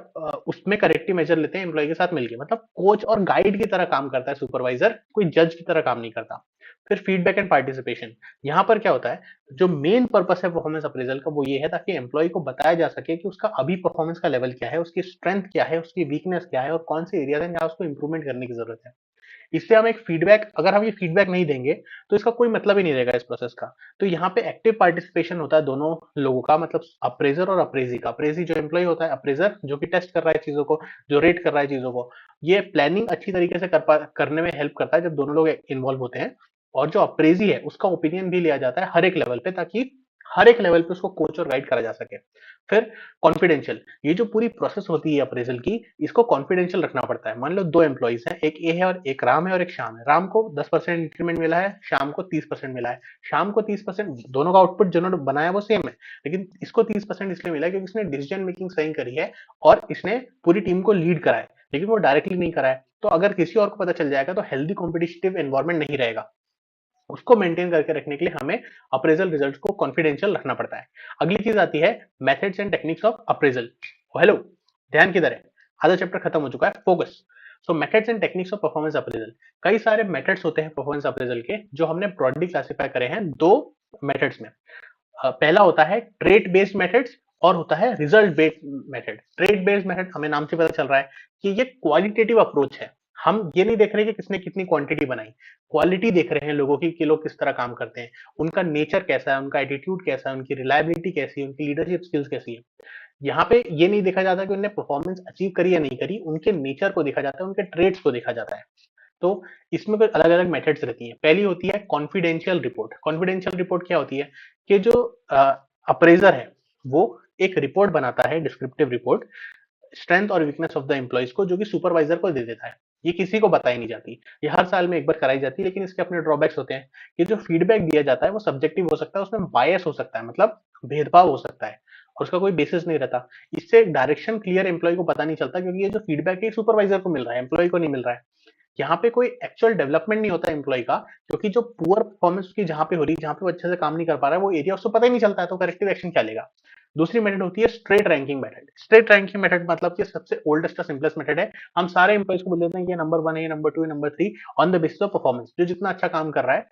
उसमें करेक्टिव मेजर लेते हैं एम्प्लॉय के साथ मिलकर। मतलब कोच और गाइड की तरह काम करता है सुपरवाइजर, कोई जज की तरह काम नहीं करता। फिर फीडबैक एंड पार्टिसिपेशन, यहाँ पर क्या होता है, जो मेन पर्पस है परफॉर्मेंस अप्रेजल का वो ये है, ताकि एम्प्लॉय को बताया जा सके कि उसका अभी परफॉर्मेंस का लेवल क्या है, उसकी स्ट्रेंथ क्या है, उसकी वीकनेस क्या है, और कौन से एरिया है जहाँ उसको इंप्रूवमेंट करने की जरूरत है। इससे हम एक फीडबैक, अगर हम ये फीडबैक नहीं देंगे तो इसका कोई मतलब ही नहीं रहेगा इस प्रोसेस का। तो यहाँ पे एक्टिव पार्टिसिपेशन होता है दोनों लोगों का, मतलब अप्रेजर और अप्रेजी का। अप्रेजी जो एम्प्लॉय होता है, अप्रेजर जो कि टेस्ट कर रहा है चीजों को, जो रेट कर रहा है चीजों को, ये प्लानिंग अच्छी तरीके से करने में हेल्प करता है जब दोनों लोग इन्वॉल्व होते हैं। और जो अप्रेजी है उसका ओपिनियन भी लिया जाता है हर एक लेवल पे, ताकि हर एक लेवल पे उसको कोच और गाइड करा जा सके। फिर कॉन्फिडेंशियल, ये जो पूरी प्रोसेस होती है अप्रेजल की, इसको कॉन्फिडेंशियल रखना पड़ता है। मान लो दो एम्प्लॉइज हैं, एक ए है और एक राम है, और एक श्याम है। राम को 10% इंक्रीमेंट मिला है, श्याम को 30% मिला है। श्याम को 30%, दोनों का आउटपुट जिन्होंने बनाया वो सेम है, लेकिन इसको 30% इसलिए मिला है क्योंकि इसने डिसीजन मेकिंग सही करी है और इसने पूरी टीम को लीड करा है, लेकिन वो डायरेक्टली नहीं करा है। तो अगर किसी और को पता चल जाएगा तो हेल्दी कॉम्पिटिटिव एनवायरमेंट नहीं रहेगा। उसको मेंटेन करके रखने के लिए हमें अप्रेजल रिजल्ट्स को कॉन्फिडेंशियल रखना पड़ता है। अगली चीज आती है methods and techniques of appraisal. Hello, ध्यान किधर है? आधा चैप्टर खत्म हो चुका है, focus. So methods and techniques of performance appraisal, कई सारे मेथड्स होते हैं परफॉर्मेंस अप्रेजल के, जो हमने ब्रॉडली क्लासिफाई करे हैं दो मेथड्स में। पहला होता है ट्रेट बेस्ड मेथड्स और होता है result based method. Trait based method, हमें नाम से पता चल रहा है कि ये क्वालिटेटिव अप्रोच है। हम ये नहीं देख रहे कि किसने कितनी क्वांटिटी बनाई, क्वालिटी देख रहे हैं लोगों की कि लोग किस तरह काम करते हैं, उनका नेचर कैसा है, उनका एटीट्यूड कैसा है, उनकी रिलायबिलिटी कैसी है, उनकी लीडरशिप स्किल्स कैसी है। यहाँ पे ये नहीं देखा जाता कि उन्होंने परफॉर्मेंस अचीव करी या नहीं करी, उनके नेचर को देखा जाता है, उनके ट्रेड्स को देखा जाता है। तो इसमें कुछ अलग अलग मेथड्स रहती हैं। पहली होती है कॉन्फिडेंशियल रिपोर्ट। कॉन्फिडेंशियल रिपोर्ट क्या होती है कि जो अप्रेजर है वो एक रिपोर्ट बनाता है, डिस्क्रिप्टिव रिपोर्ट, स्ट्रेंथ और वीकनेस ऑफ द एम्प्लॉइज को, जो कि सुपरवाइजर को दे देता है। ये किसी को बताई नहीं जाती, ये हर साल में एक बार कराई जाती है, लेकिन इसके अपने ड्रॉबैक्स होते हैं कि जो फीडबैक दिया जाता है वो सब्जेक्टिव हो सकता है, उसमें बायस हो सकता है, मतलब भेदभाव हो सकता है, और उसका कोई बेसिस नहीं रहता। इससे डायरेक्शन क्लियर एम्प्लॉय को पता नहीं चलता, क्योंकि ये जो फीडबैक है सुपरवाइजर को मिल रहा है, एम्प्लॉय को नहीं मिल रहा है। यहाँ पे कोई एक्चुअल डेवलपमेंट नहीं होता एम्प्लॉय का, क्योंकि जो पुअर परफॉर्मेंस उसकी जहां पे हो रही है, जहां पे वो अच्छे से काम नहीं कर पा रहा है, वो एरिया उसको पता ही नहीं चलता है, तो करेक्टिव एक्शन क्या लेगा। दूसरी मेथड होती है straight ranking method. Straight ranking method मतलब कि सबसे ओल्डेस्ट और सिंपलेस्ट मेथड है। हम सारे एम्प्लॉइज को बोल देते हैं कि नंबर 1 है, ये नंबर 2 है, number 3, on the basis of performance. जो जितना अच्छा काम कर रहा है,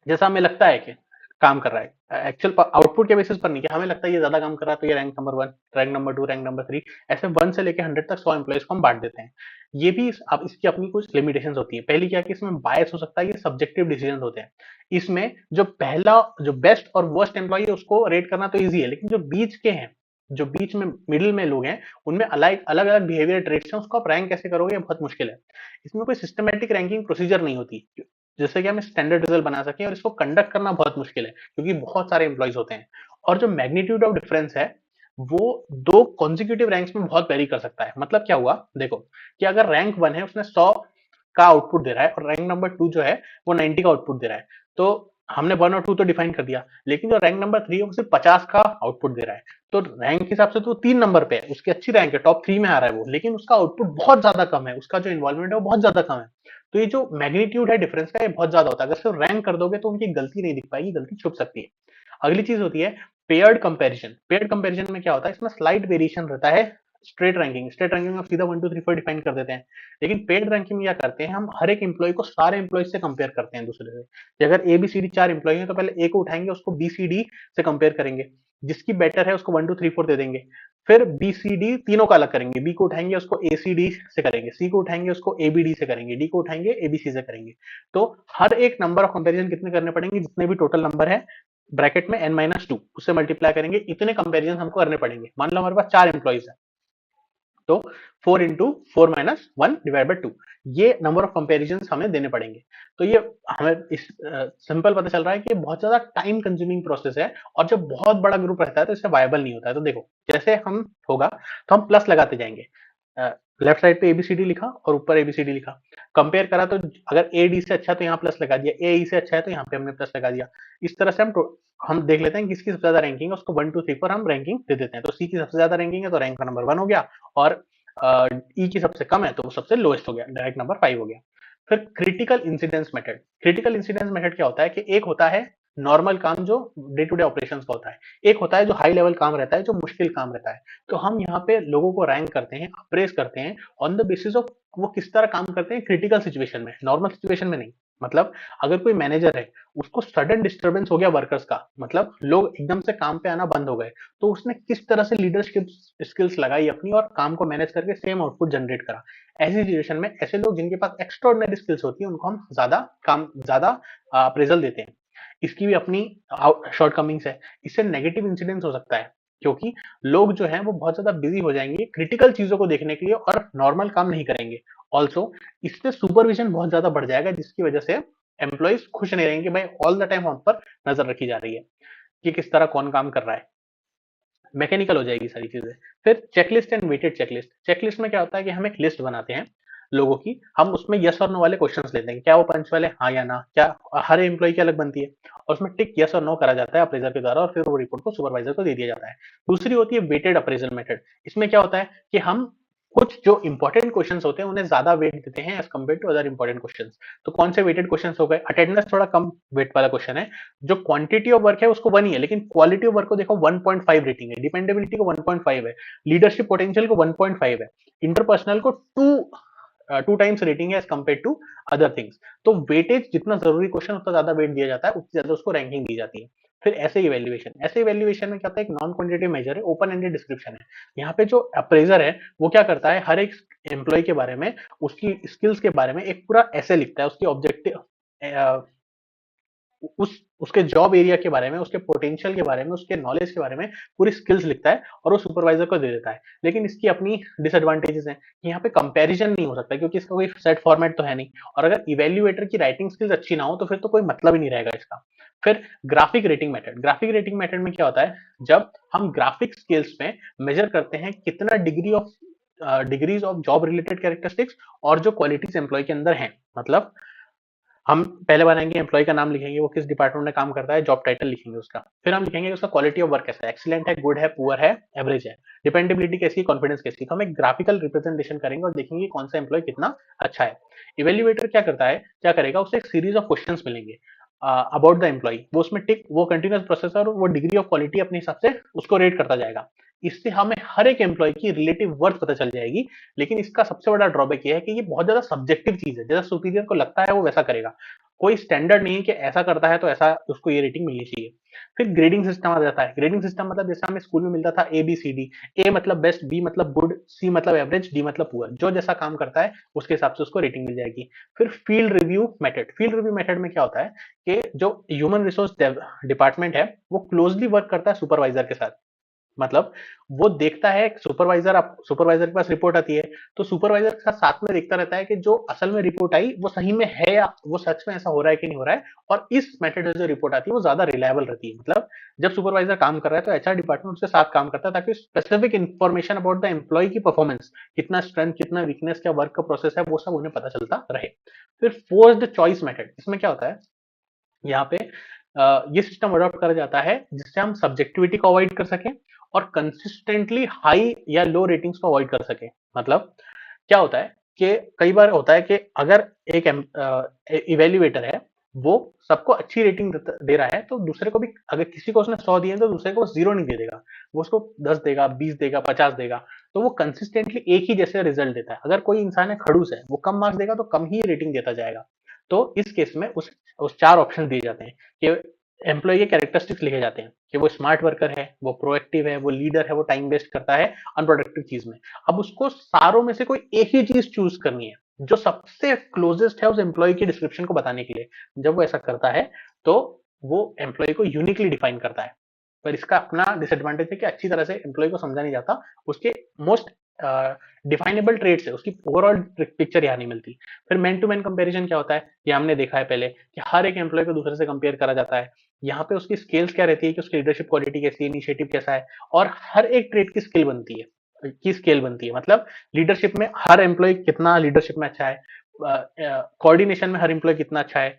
जैसा हमें लगता है कि काम कर रहा है, एक्चुअल आउटपुट के बेसिस पर नहीं, कि हमें लगता है ये ज्यादा काम कर रहा है तो ये rank number 1, rank number 2, rank number 3, ऐसे 1 से लेकर 100 तक 100 एम्प्लॉइज को हम बांट देते हैं। ये भी अब इसकी अपनी कुछ लिमिटेशंस होती है। पहली क्या कि इसमें बायस हो सकता है, ये सब्जेक्टिव डिसीजन होते हैं। इसमें जो पहला, जो बेस्ट और वर्स्ट एम्प्लॉय है उसको रेट करना तो ईजी है, लेकिन जो बीच के हैं, जो बीच में मिडिल में लोग हैं, उनमें अलग अलग अलग बिहेवियर ट्रेट्स हैं, उसको आप रैंक कैसे करोगे, बहुत मुश्किल है। इसमें कोई सिस्टमेटिक रैंकिंग प्रोसीजर नहीं होती, जिससे कि हम स्टैंडर्ड रिजल्ट बना सकें, और इसको कंडक्ट करना बहुत मुश्किल है क्योंकि बहुत सारे एम्प्लॉइज होते हैं। और जो मैग्नीट्यूड ऑफ डिफरेंस है वो दो कॉन्जिक्यूटिव रैंक्स में बहुत वेरी कर सकता है। मतलब क्या हुआ, देखो कि अगर रैंक 1 है उसने 100 का आउटपुट दे रहा है, और रैंक नंबर 2 जो है वो 90 का आउटपुट दे रहा है, तो हमने 1 और 2 तो डिफाइन कर दिया, लेकिन जो रैंक नंबर 3 है वो सिर्फ 50 का आउटपुट दे रहा है। तो रैंक के हिसाब से तो 3 नंबर पे है, उसकी अच्छी रैंक है, टॉप 3 में आ रहा है वो, लेकिन उसका आउटपुट बहुत ज्यादा कम है, उसका जो इन्वॉल्वमेंट है वो बहुत ज्यादा कम है। तो ये जो मैग्नीट्यूड है डिफरेंस का, ये बहुत ज्यादा होता है। अगर सिर्फ रैंक कर दोगे तो उनकी गलती नहीं दिख पाएगी, गलती छुप सकती है। अगली चीज होती है पेयर्ड कंपैरिजन। पेयर्ड कंपैरिजन में क्या होता है, इसमें स्लाइट वेरिएशन रहता है। स्ट्रेट रैंकिंग में सीधा 1 2 3 4 डिफाइन कर देते हैं, लेकिन पेड रैंकिंग में क्या करते हैं, हम हर एक एम्प्लॉय को सारे एम्प्लॉय से कंपेयर करते हैं दूसरे से। कि अगर A B C D 4 employee है तो पहले ए को उठाएंगे, उसको बी सी डी से कंपेयर करेंगे, जिसकी बेटर है उसको 1 2 3 4 दे देंगे। फिर बी सी डी तीनों का अलग करेंगे, बी को उठाएंगे उसको ए सी डी से करेंगे, सी को उठाएंगे उसको ए बी डी से करेंगे, डी को उठाएंगे ए बी सी से करेंगे। तो हर एक नंबर ऑफ कंपेरिजन कितने करने पड़ेंगे, जितने भी टोटल नंबर है ब्रैकेट में n-2 उससे मल्टीप्लाई करेंगे, इतने कंपेरिजन हमको करने पड़ेंगे। मान लो हमारे पास 4 एम्प्लॉइज है, तो 4 इंटू 4 माइनस 1 डिवाइड बाई 2, ये नंबर ऑफ कंपेरिजन हमें देने पड़ेंगे। तो ये हमें इस सिंपल पता चल रहा है कि बहुत ज्यादा टाइम कंज्यूमिंग प्रोसेस है, और जब बहुत बड़ा ग्रुप रहता है तो इससे वायबल नहीं होता है। तो देखो जैसे हम होगा तो हम प्लस लगाते जाएंगे, लेफ्ट साइड पे एबीसीडी लिखा और ऊपर एबीसीडी लिखा, कंपेयर करा तो अगर ए डी से अच्छा है तो यहाँ प्लस लगा दिया, ए ई से अच्छा है तो यहाँ पे हमने प्लस लगा दिया। इस तरह से हम देख लेते हैं किसकी सबसे ज्यादा रैंकिंग है, उसको 1 2 3 पर हम रैंकिंग दे देते हैं। तो सी की सबसे ज्यादा रैंकिंग है तो रैंक का नंबर 1 हो गया, और ई की सबसे कम है तो वो सबसे लोएस्ट हो गया, डायरेक्ट नंबर 5 हो गया। फिर critical incidence method, critical incidence method क्या होता है कि एक होता है नॉर्मल काम जो डे टू डे ऑपरेशंस का होता है, एक होता है जो हाई लेवल काम रहता है, जो मुश्किल काम रहता है। तो हम यहाँ पे लोगों को रैंक करते हैं, अप्रेस करते हैं ऑन द बेसिस ऑफ वो किस तरह काम करते हैं क्रिटिकल सिचुएशन में, नॉर्मल सिचुएशन में नहीं। मतलब अगर कोई मैनेजर है, उसको सडन डिस्टर्बेंस हो गया वर्कर्स का, मतलब लोग एकदम से काम पे आना बंद हो गए, तो उसने किस तरह से लीडरशिप स्किल्स लगाई अपनी और काम को मैनेज करके सेम आउटपुट जनरेट करा। ऐसी सिचुएशन में ऐसे लोग जिनके पास एक्स्ट्राऑर्डिनरी स्किल्स होती है उनको हम ज्यादा अप्रेजल देते हैं। इसकी भी अपनी शॉर्टकमिंग्स है, इससे नेगेटिव इंसिडेंस हो सकता है, क्योंकि लोग जो हैं वो बहुत ज्यादा बिजी हो जाएंगे क्रिटिकल चीजों को देखने के लिए और नॉर्मल काम नहीं करेंगे। ऑल्सो इससे सुपरविजन बहुत ज्यादा बढ़ जाएगा, जिसकी वजह से एम्प्लॉइज खुश नहीं रहेंगे, भाई ऑल द टाइम हम पर नजर रखी जा रही है कि किस तरह कौन काम कर रहा है, मैकेनिकल हो जाएगी सारी चीजें। फिर checklist and weighted checklist, checklist में क्या होता है कि हम एक लिस्ट बनाते हैं लोगों की, हम उसमें यस और नो वाले क्वेश्चंस लेते हैं, क्या वो पंचुअल है हाँ या ना, क्या हर एम्प्लॉय की अलग बनती है, और उसमें टिक यस और नो करा जाता है अप्रेजर के द्वारा, और फिर वो रिपोर्ट को सुपरवाइजर को दे दिया जाता है। दूसरी होती है वेटेड अप्रेजल मेथड, इसमें क्या होता है कि हम कुछ जो इंपॉर्टेंट क्वेश्चंस होते हैं उन्हें ज्यादा वेट देते हैं as compare to other important questions. तो कौन से वेटेड क्वेश्चंस हो गए, अटेंडेंस थोड़ा कम वेट वाला क्वेश्चन है, जो क्वांटिटी ऑफ वर्क है उसको 1 ही है, लेकिन क्वालिटी ऑफ वर्क को देखो 1.5 रेटिंग है, डिपेंडेबिलिटी को 1.5 है, लीडरशिप पोटेंशियल को 1.5 है, इंटरपर्सनल को 2 टाइम्स रेटिंग है as compare to other things. तो वेटेज जितना जरूरी क्वेश्चन उतना ज्यादा वेट दिया जाता है, उतनी ज्यादा उसको रैंकिंग दी जाती है। फिर ऐसे इवेल्युएशन, ऐसे इवेल्युएशन में क्या होता है, एक नॉन क्वांटिटेटिव मेजर है, ओपन एंडेड डिस्क्रिप्शन है। यहाँ पे जो अप्रेजर है वो क्या करता है, हर एक एम्प्लॉय के बारे में, उसकी स्किल्स के बारे में एक पूरा ऐसे लिखता है, उसकी ऑब्जेक्टिव उसके जॉब एरिया के बारे में, उसके पोटेंशियल के बारे में, उसके नॉलेज के बारे में पूरी स्किल्स लिखता है और वो सुपरवाइजर को दे देता है। लेकिन इसकी अपनी डिसएडवांटेजेस हैं कि यहाँ पे कंपैरिजन नहीं हो सकता, क्योंकि इसका कोई सेट फॉर्मेट तो है नहीं, और अगर इवेल्युएटर की राइटिंग स्किल्स अच्छी ना हो तो फिर तो कोई मतलब ही नहीं रहेगा इसका। फिर graphic rating method, graphic rating method में क्या होता है, जब हम ग्राफिक स्किल्स में मेजर करते हैं कितना degrees of job related characteristics और जो क्वालिटीज एम्प्लॉय के अंदर हैं। मतलब हम पहले बनाएंगे, एम्प्लॉय का नाम लिखेंगे, वो किस डिपार्टमेंट में काम करता है, जॉब टाइटल लिखेंगे उसका, फिर हम लिखेंगे उसका क्वालिटी ऑफ वर्क कैसा है, एक्सीलेंट है, गुड है, पुअर है, एवरेज है, डिपेंडेबिलिटी कैसी है, कॉन्फिडेंस कैसी है। तो हम एक ग्राफिकल रिप्रेजेंटेशन करेंगे और देखेंगे कौन सा एम्प्लॉय कितना अच्छा है। इवेल्युएटर क्या करता है, क्या करेगा, उसे एक सीरीज ऑफ क्वेश्चंस मिलेंगे अबाउट द एम्प्लॉय, वो उसमें टिक, वो कंटिन्यूस प्रोसेस है और वो डिग्री ऑफ क्वालिटी अपने हिसाब से उसको रेट करता जाएगा। इससे हमें हर एक एम्प्लॉय की रिलेटिव वर्थ पता चल जाएगी। लेकिन इसका सबसे बड़ा ड्रॉबैक ये है कि ये बहुत ज्यादा सब्जेक्टिव चीज है, जैसा सुपीरियर को लगता है वो वैसा करेगा, कोई स्टैंडर्ड नहीं है कि ऐसा करता है तो ऐसा उसको ये रेटिंग मिलनी चाहिए। फिर ग्रेडिंग सिस्टम आ जाता है, ग्रेडिंग सिस्टम मतलब जैसे हमें स्कूल में मिलता था ए बी सी डी, ए मतलब बेस्ट, बी मतलब गुड, सी मतलब एवरेज, डी मतलब पुअर, जो जैसा काम करता है उसके हिसाब से उसको रेटिंग मिल जाएगी। फिर field review method, field review method में क्या होता है कि जो ह्यूमन रिसोर्स डिपार्टमेंट है वो क्लोजली वर्क करता है सुपरवाइजर के साथ। मतलब वो देखता है, सुपरवाइजर के पास रिपोर्ट आती है तो सुपरवाइजर के साथ साथ में देखता रहता है कि जो असल में रिपोर्ट आई वो सही में है या वो सच में ऐसा हो रहा है कि नहीं हो रहा है, और इस मेथड से जो रिपोर्ट आती है वो ज्यादा रिलायबल रहती है। मतलब जब सुपरवाइजर काम कर रहा है तो एचआर डिपार्टमेंट उसके साथ काम करता है ताकि specific information about the employee की परफॉर्मेंस, कितना स्ट्रेंथ, कितना वीकनेस, क्या वर्क का प्रोसेस है, वो सब उन्हें पता चलता रहे। फिर फोर्स्ड चॉइस मेथड, इसमें क्या होता है, यहाँ पे ये सिस्टम अडॉप्ट करा जाता है जिससे हम सब्जेक्टिविटी को अवॉइड कर सकें और कंसिस्टेंटली हाई या लो रेटिंग्स को अवॉइड कर सकें। मतलब क्या होता है कि कई बार होता है कि अगर एक इवेल्युएटर है वो सबको अच्छी रेटिंग दे रहा है तो दूसरे को भी, अगर किसी को उसने 100 दिए तो दूसरे को 0 नहीं दे देगा, वो उसको 10 देगा, 20 देगा, 50 देगा। तो वो कंसिस्टेंटली एक ही जैसे रिजल्ट देता है। अगर कोई इंसान है खड़ूस है, वो कम मार्क्स देगा तो कम ही रेटिंग देता जाएगा। तो इस केस में उस 4 ऑप्शन दिए जाते हैं कि एम्प्लॉय के कैरेक्टरिस्टिक्स लिखे जाते हैं कि वो स्मार्ट वर्कर है, वो प्रोएक्टिव है, वो लीडर है, वो टाइम वेस्ट करता है अनप्रोडक्टिव चीज में। अब उसको सारों में से कोई एक ही चीज चूज करनी है जो सबसे क्लोजेस्ट है उस एम्प्लॉय की डिस्क्रिप्शन को बताने के लिए। जब वो ऐसा करता है तो वो एम्प्लॉय को यूनिकली डिफाइन करता है। पर इसका अपना डिसएडवांटेज है कि अच्छी तरह से एम्प्लॉय को समझा नहीं जाता, उसके मोस्ट डिफाइनेबल ट्रेड्स है, उसकी ओवरऑल पिक्चर यहाँ नहीं मिलती। फिर मैन टू मैन कंपैरिजन क्या होता है, ये हमने देखा है पहले कि हर एक एम्प्लॉय को दूसरे से कंपेयर करा जाता है। यहाँ पे उसकी स्किल्स क्या रहती है कि उसकी लीडरशिप क्वालिटी कैसी है, इनिशिएटिव कैसा है, और हर एक ट्रेड की स्किल बनती है, की स्केल बनती है। मतलब लीडरशिप में हर एम्प्लॉय कितना लीडरशिप में अच्छा है, कोऑर्डिनेशन में हर एम्प्लॉय कितना अच्छा है,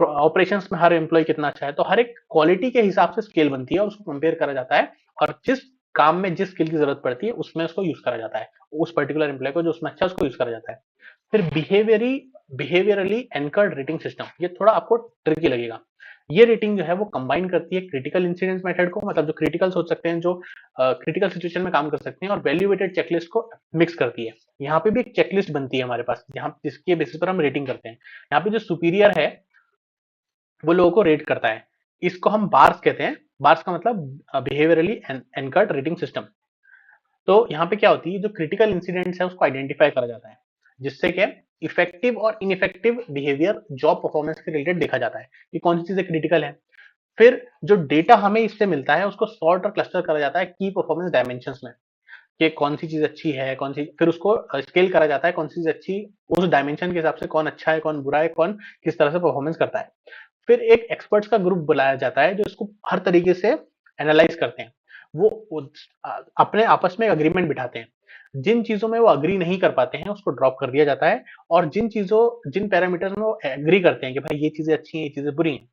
ऑपरेशंस में हर एम्प्लॉय कितना अच्छा है। तो हर एक क्वालिटी के हिसाब से स्केल बनती है और उसको कंपेयर करा जाता है, और जिस काम में जिस स्किल की जरूरत पड़ती है उसमें उसको यूज करा जाता है, उस पर्टिकुलर एम्प्लॉय को जो उसमें अच्छा है उसको यूज करा जाता है। फिर बिहेवियरली एंकर्ड रेटिंग सिस्टम, ये थोड़ा आपको ट्रिकी लगेगा। ये रेटिंग जो है वो कंबाइन करती है क्रिटिकल इंसिडेंट मेथड को, मतलब जो क्रिटिकल सोच सकते हैं, जो क्रिटिकल सिचुएशन में काम कर सकते हैं, और वैल्यू वेटेड चेकलिस्ट को मिक्स करती है। यहाँ पे भी एक चेकलिस्ट बनती है हमारे पास, जहाँ जिसके बेसिस पर हम रेटिंग करते हैं। यहाँ पे जो सुपीरियर है वो लोगों को रेट करता है, इसको हम बार्स कहते हैं। बार्स का मतलब बिहेवियरली एंकर्ड रेटिंग सिस्टम। तो यहाँ पे क्या होती है, जो क्रिटिकल इंसिडेंट्स है उसको आइडेंटिफाई करा जाता है, जिससे कि इफेक्टिव और इनइफेक्टिव बिहेवियर जॉब परफॉर्मेंस के रिलेटेड देखा जाता है कि कौन सी चीजें क्रिटिकल है। फिर जो डेटा हमें इससे मिलता है उसको सॉर्ट और क्लस्टर करा जाता है की परफॉर्मेंस डायमेंशंस में, कि कौन सी चीज अच्छी है, कौन सी, फिर उसको स्केल करा जाता है कौन सी चीज अच्छी, उस डायमेंशन के हिसाब से कौन अच्छा है, कौन बुरा है, कौन किस तरह से परफॉर्मेंस करता है। फिर एक एक्सपर्ट्स का ग्रुप बुलाया जाता है जो इसको हर तरीके से एनालाइज करते हैं। वो अपने आपस में अग्रीमेंट बिठाते हैं, जिन चीजों में वो अग्री नहीं कर पाते हैं उसको ड्रॉप कर दिया जाता है, और जिन पैरामीटर्स में वो एग्री करते हैं कि भाई ये चीजें अच्छी हैं, ये चीजें बुरी हैं,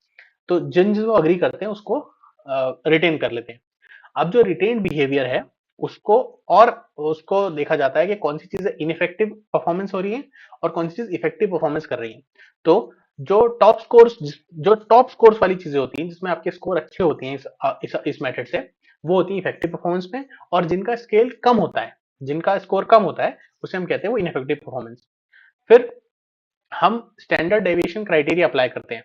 तो जिन चीजों को अग्री करते हैं उसको रिटेन कर लेते हैं। अब जो रिटेन्ड बिहेवियर है उसको, और उसको देखा जाता है कि कौन सी चीजें इनइफेक्टिव परफॉर्मेंस हो रही है और कौन सी चीज इफेक्टिव परफॉर्मेंस कर रही है। तो जो टॉप स्कोर्स वाली चीजें होती हैं जिसमें आपके स्कोर अच्छे होते हैं इस मेथड से, वो होती है इफेक्टिव परफॉर्मेंस में। और जिनका स्केल कम होता है, जिनका स्कोर कम होता है, उसे हम कहते हैं वो इनइफेक्टिव परफॉर्मेंस। फिर हम स्टैंडर्ड डेविएशन क्राइटेरिया अप्लाई करते हैं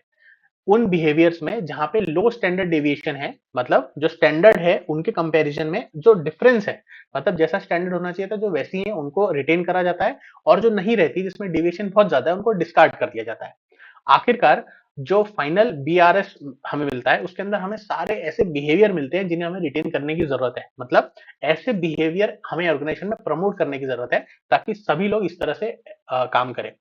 उन बिहेवियर्स में जहां पे लो स्टैंडर्ड डेविएशन है, मतलब जो स्टैंडर्ड है उनके कंपैरिजन में जो डिफरेंस है, मतलब जैसा स्टैंडर्ड होना चाहिए था जो वैसी है उनको रिटेन करा जाता है, और जो नहीं रहती जिसमें डेविएशन बहुत ज्यादा है उनको डिस्कार्ड कर दिया जाता है। आखिरकार जो फाइनल बीआरएस हमें मिलता है उसके अंदर हमें सारे ऐसे बिहेवियर मिलते हैं जिन्हें हमें रिटेन करने की जरूरत है, मतलब ऐसे बिहेवियर हमें ऑर्गेनाइजेशन में प्रमोट करने की जरूरत है ताकि सभी लोग इस तरह से काम करें।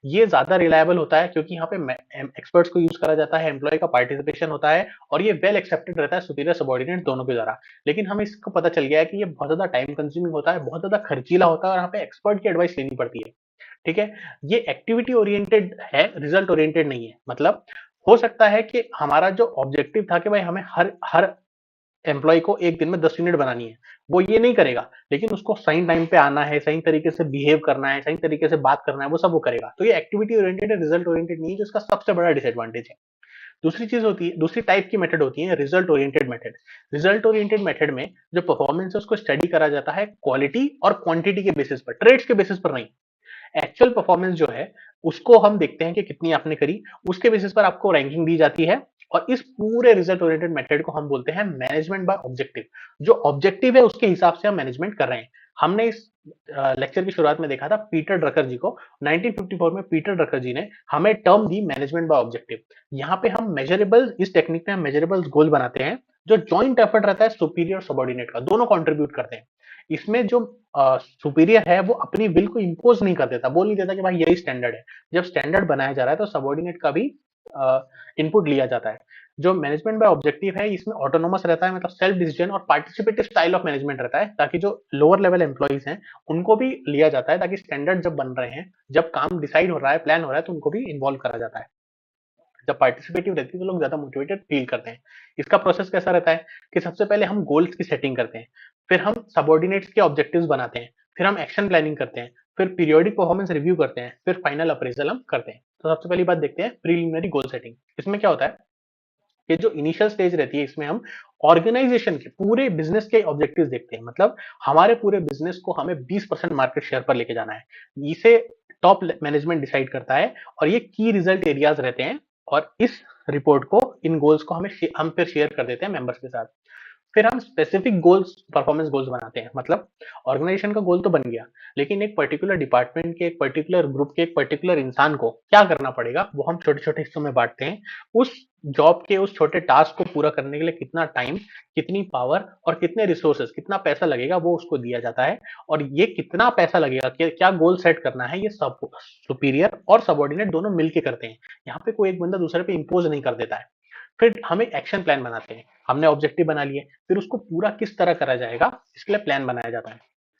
ये ज्यादा रिलायबल होता है क्योंकि यहाँ पे एक्सपर्ट्स को यूज करा जाता है, एम्प्लॉय का पार्टिसिपेशन होता है, और ये वेल एक्सेप्टेड रहता है सुपीरियर सबॉर्डिनेट दोनों के द्वारा। लेकिन हमें इसको पता चल गया है कि ये बहुत ज्यादा टाइम कंज्यूमिंग होता है, बहुत ज्यादा खर्चीला होता है, और यहाँ पे एक्सपर्ट की एडवाइस लेनी पड़ती है। ठीक है, ये एक्टिविटी ओरिएंटेड है, रिजल्ट ओरिएंटेड नहीं है। मतलब हो सकता है कि हमारा जो ऑब्जेक्टिव था कि भाई हमें हर हर एम्प्लॉय को एक दिन में 10 यूनिट बनानी है, वो ये नहीं करेगा, लेकिन उसको सही टाइम पे आना है, सही तरीके से बिहेव करना है, सही तरीके से बात करना है, वो सब वो करेगा। तो ये एक्टिविटी ओरिएंटेड है, रिजल्ट ओरिएंटेड नहीं है, जो इसका सबसे बड़ा डिसएडवांटेज है। दूसरी चीज होती है, दूसरी टाइप की मेथड होती है result oriented method. Result oriented method में जो परफॉर्मेंस है उसको स्टडी करा जाता है क्वालिटी और क्वांटिटी के बेसिस पर, ट्रेड्स के बेसिस पर नहीं। एक्चुअल परफॉर्मेंस जो है उसको हम देखते हैं कि कितनी आपने करी, उसके बेसिस पर आपको रैंकिंग दी जाती है। और इस पूरे रिजल्ट ओरिएंटेड मेथड को हम बोलते हैं मैनेजमेंट बाय ऑब्जेक्टिव। जो ऑब्जेक्टिव है उसके हिसाब से हम मैनेजमेंट कर रहे हैं। हमने इस लेक्चर की शुरुआत में देखा था पीटर ड्रकर जी को, 1954 में पीटर ड्रकर जी ने हमें term the management by objective. यहाँ पे हम मेजरेबल, इस टेक्निक में हम मेजरेबल गोल बनाते हैं, जो जॉइंट एफर्ट रहता है सुपीरियर सबॉर्डिनेट का, दोनों कंट्रीब्यूट करते हैं। इसमें जो सुपीरियर है वो अपनी विल को इम्पोज नहीं कर देता, बोल नहीं देता कि भाई यही स्टैंडर्ड है। जब स्टैंडर्ड बनाया जा रहा है तो सबॉर्डिनेट का भी इनपुट लिया जाता है। जो मैनेजमेंट बाय ऑब्जेक्टिव है इसमें ऑटोनोमस रहता है, मतलब सेल्फ डिसीजन और पार्टिसिपेटिव स्टाइल ऑफ मैनेजमेंट रहता है, ताकि जो लोअर लेवल एम्प्लॉइज हैं उनको भी लिया जाता है, ताकि स्टैंडर्ड जब बन रहे हैं, जब काम डिसाइड हो रहा है, प्लान हो रहा है, तो उनको भी इन्वॉल्व करा जाता है। जब पार्टिसिपेटिव रहती है तो लोग ज्यादा मोटिवेटेड फील करते हैं। इसका प्रोसेस कैसा रहता है कि सबसे पहले हम गोल्स की सेटिंग करते हैं, फिर हम सबॉर्डिनेट्स के ऑब्जेक्टिव्स बनाते हैं, फिर हम एक्शन प्लानिंग करते हैं, फिर पीरियोडिक परफॉर्मेंस रिव्यू करते हैं, फिर फाइनल अप्रेजल हम करते हैं। तो सबसे पहली बात देखते हैं प्रीलिमिनरी गोल सेटिंग। इसमें क्या होता है कि जो इनिशियल स्टेज रहती है इसमें हम ऑर्गेनाइजेशन के पूरे बिजनेस के ऑब्जेक्टिव्स देखते हैं, मतलब हमारे पूरे बिजनेस को हमें 20% मार्केट शेयर पर लेके जाना है, इसे टॉप मैनेजमेंट डिसाइड करता है, और ये की रिजल्ट एरियाज रहते हैं। और इस रिपोर्ट को, इन गोल्स को हम फिर शेयर कर देते हैं मेंबर्स के साथ। फिर हम स्पेसिफिक गोल्स, परफॉर्मेंस गोल्स बनाते हैं। मतलब ऑर्गेनाइजेशन का गोल तो बन गया, लेकिन एक पर्टिकुलर डिपार्टमेंट के, एक पर्टिकुलर ग्रुप के, एक पर्टिकुलर इंसान को क्या करना पड़ेगा वो हम छोटे छोटे हिस्सों में बांटते हैं। उस जॉब के उस छोटे टास्क को पूरा करने के लिए कितना टाइम, कितनी पावर और कितने रिसोर्सेस, कितना पैसा लगेगा वो उसको दिया जाता है। और ये कितना पैसा लगेगा, क्या गोल सेट करना है, ये सब सुपीरियर और सबऑर्डिनेट दोनों मिलके करते हैं। यहाँ पे कोई एक बंदा दूसरे पे इंपोज नहीं कर देता है। फिर हम एक एक्शन प्लान बनाते हैं। हमने ऑब्जेक्टिव बना लिए, फिर उसको पूरा किस तरह करा जाएगा इसके लिए प्लान बनाया जाता है।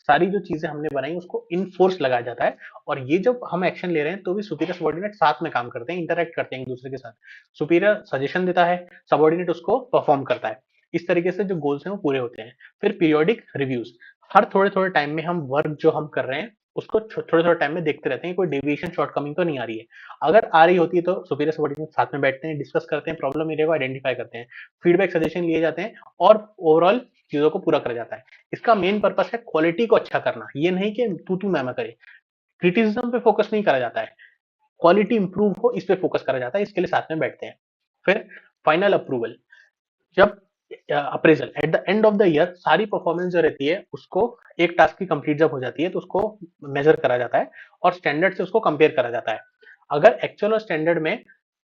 सारी जो चीजें हमने बनाई उसको इन फोर्स लगाया जाता है। और ये जब हम एक्शन ले रहे हैं तो भी सुपीरियर सबऑर्डिनेट साथ में काम करते हैं, इंटरेक्ट करते हैं एक दूसरे के साथ। सुपीरियर सजेशन देता है, सबऑर्डिनेट उसको परफॉर्म करता है। इस तरीके से जो गोल्स हैं वो पूरे होते हैं। फिर पीरियोडिक रिव्यूज, हर थोड़े थोड़े टाइम में हम वर्क जो हम कर रहे हैं उसको थोड़े थोड़े टाइम में देखते रहते हैं, कोई डेविएशन, शॉर्टकमिंग तो नहीं आ रही है। अगर आ रही होती है तो सुपीरियर सबऑर्डिनेट साथ में बैठते हैं, डिस्कस करते हैं, प्रॉब्लम एरिया को आइडेंटिफाई करते हैं, फीडबैक सजेशन लिए जाते हैं और ओवरऑल चीजों को पूरा करा जाता है। इसका मेन पर्पस है क्वालिटी को अच्छा करना, ये नहीं कि तू मैं करे। क्रिटिसिज्म पे फोकस नहीं करा जाता है, क्वालिटी इंप्रूव हो इस पे फोकस करा जाता है, इसके लिए साथ में बैठते हैं। फिर फाइनल अप्रूवल, जब appraisal at the end of the year सारी परफॉर्मेंस जो रहती है उसको, एक टास्क की कंप्लीट जब हो जाती है तो उसको मेजर करा जाता है और स्टैंडर्ड से उसको कंपेयर करा जाता है। अगर एक्चुअल और स्टैंडर्ड में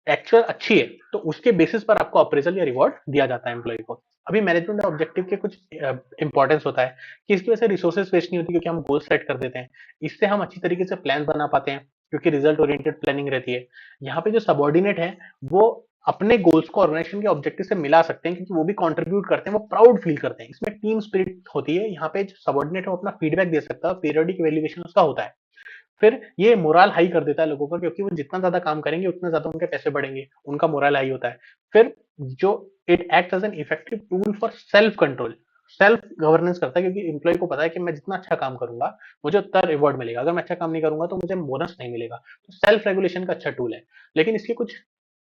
एक्चुअल अच्छी है तो उसके बेसिस पर आपको अप्रेजल या रिवॉर्ड दिया जाता है एम्प्लॉय को। अभी मैनेजमेंट ऑब्जेक्टिव के कुछ इंपॉर्टेंस होता है कि इसकी वजह से रिसोर्सेज वेस्ट नहीं होती, क्योंकि हम गोल सेट कर देते हैं। इससे हम अच्छी तरीके से प्लान बना पाते हैं, क्योंकि रिजल्ट ओरिएंटेड प्लानिंग रहती है। यहाँ पे जो सबऑर्डिनेट है वो अपने गोल्स को ऑर्गेनाइजेशन के ऑब्जेक्टिव से मिला सकते हैं, क्योंकि वो भी कंट्रीब्यूट करते हैं, वो प्राउड फील करते हैं। इसमें टीम स्पिरिट होती है। यहाँ पे सबऑर्डिनेट है वो अपना फीडबैक दे सकता है, पीरियोडिक वैल्यूएशन उसका होता है। फिर ये मोरल हाई कर देता है लोगों का, क्योंकि वो जितना ज्यादा काम करेंगे उतना ज्यादा उनके पैसे बढ़ेंगे, उनका मोरल हाई होता है। फिर जो it act as an effective tool for self control, self governance करता है, क्योंकि एम्प्लॉय को पता है कि मैं जितना अच्छा काम करूंगा मुझे उतना रिवॉर्ड मिलेगा, अगर मैं अच्छा काम नहीं करूंगा तो मुझे बोनस नहीं मिलेगा। तो सेल्फ रेगुलेशन का अच्छा टूल है। लेकिन इसके कुछ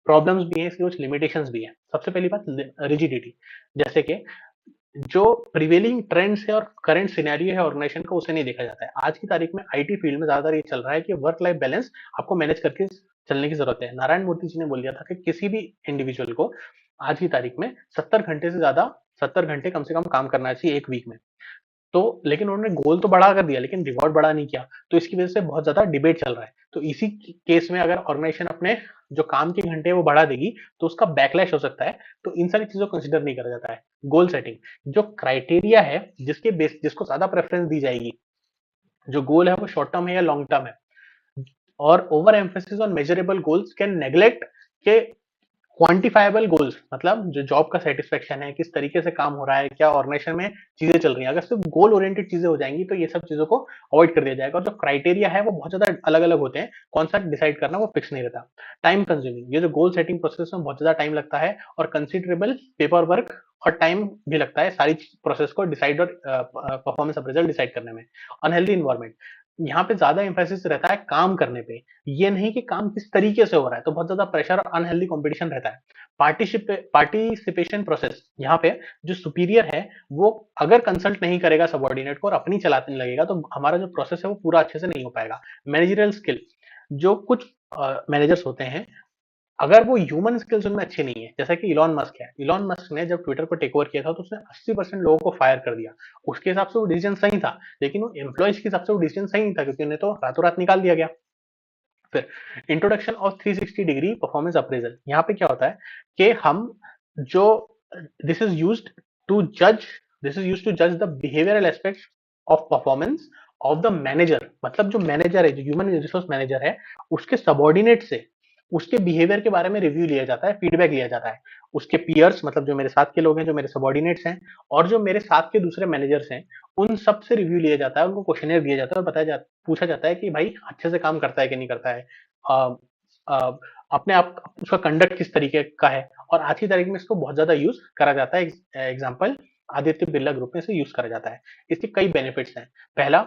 प्रॉब्लम्स भी हैं, इसके कुछ लिमिटेशंस भी हैं। सबसे पहली बात रिजिडिटी, जैसे कि जो प्रिवेलिंग ट्रेंड्स है और करंट सिनेरियो है ऑर्गेनाइजेशन का, उसे नहीं देखा जाता है। आज की तारीख में आईटी फील्ड में ज्यादातर ये चल रहा है कि वर्क लाइफ बैलेंस आपको मैनेज करके चलने की जरूरत है। नारायण मूर्ति जी ने बोल दिया था कि किसी भी इंडिविजुअल को आज की तारीख में 70 घंटे से ज्यादा, 70 घंटे कम से कम काम करना चाहिए एक वीक में। तो लेकिन उन्होंने गोल तो बढ़ा कर दिया लेकिन रिवॉर्ड बढ़ा नहीं किया, तो इसकी वजह से बहुत ज्यादा डिबेट चल रहा है। तो इसी केस में अगर ऑर्गेनाइजेशन अपने जो काम के घंटे वो बढ़ा देगी तो उसका बैकलैश हो सकता है। तो इन सारी चीजों को कंसिडर नहीं करा जाता है। गोल सेटिंग, जो क्राइटेरिया है जिसके बेस, जिसको ज्यादा प्रेफरेंस दी जाएगी, जो गोल है वो शॉर्ट टर्म है या लॉन्ग टर्म है, और over emphasis on measurable goals can neglect के क्वांटिफाइबल गोल्स। मतलब जो जॉब का सेटिस्फेक्शन है, किस तरीके से काम हो रहा है, क्या ऑर्गेनाइजेशन में चीजें चल रही हैं, अगर सिर्फ गोल ओरिएंटेड चीजें हो जाएंगी तो ये सब चीजों को अवॉइड कर दिया जाएगा। और जो क्राइटेरिया है वो बहुत ज्यादा अलग अलग होते हैं, कौन सा डिसाइड करना वो फिक्स नहीं रहता। टाइम कंज्यूमिंग, ये जो गोल सेटिंग प्रोसेस में बहुत ज्यादा टाइम लगता है और कंसिडरेबल पेपर वर्क और टाइम भी लगता है सारी प्रोसेस को डिसाइड और परफॉर्मेंस अप्रेजल डिसाइड करने में। अनहेल्दी इन्वायरमेंट, यहाँ पे ज्यादा एम्फेसिस रहता है काम करने पे, ये नहीं कि काम किस तरीके से हो रहा है। तो बहुत ज्यादा प्रेशर और अनहेल्दी कंपटीशन रहता है। पार्टिसिपेशन प्रोसेस, यहाँ पे जो सुपीरियर है वो अगर कंसल्ट नहीं करेगा सबऑर्डिनेट को और अपनी चलाने लगेगा तो हमारा जो प्रोसेस है वो पूरा अच्छे से नहीं हो पाएगा। मैनेजरियल स्किल, जो कुछ मैनेजर्स होते हैं अगर वो ह्यूमन स्किल्स उनमें अच्छे नहीं है, जैसा कि इलॉन मस्क है। इलॉन मस्क ने जब ट्विटर को टेक ओवर किया था तो उसने 80% लोगों को फायर कर दिया। उसके हिसाब से वो डिसीजन सही था, लेकिन वो एम्प्लॉयज के हिसाब से वो डिसीजन सही नहीं था, क्योंकि उन्हें तो रातों रात निकाल दिया गया। फिर introduction of 360 degree performance appraisal, यहाँ पे क्या होता है कि हम जो दिस इज यूज्ड टू जज दिस इज यूज्ड टू जज the behavioural aspects of performance of the manager. मतलब जो मैनेजर है, जो ह्यूमन रिसोर्स मैनेजर है, उसके सबऑर्डिनेट से उसके बिहेवियर के बारे में रिव्यू लिया जाता है, फीडबैक लिया जाता है। उसके पियर्स, मतलब जो मेरे साथ के लोग हैं, जो मेरे सबऑर्डिनेट्स हैं और जो मेरे साथ के दूसरे मैनेजर्स हैं, उन सब से रिव्यू लिया जाता है, उनको क्वेश्चनर दिया जाता है और पूछा जाता है कि भाई अच्छे से काम करता है कि नहीं करता है, अ, अ, अपने आप उसका कंडक्ट किस तरीके का है। और आज की तारीख में इसको बहुत ज्यादा यूज करा जाता है। एग्जाम्पल आदित्य बिरला ग्रुप में इसे यूज करा जाता है। इसके कई बेनिफिट्स हैं। पहला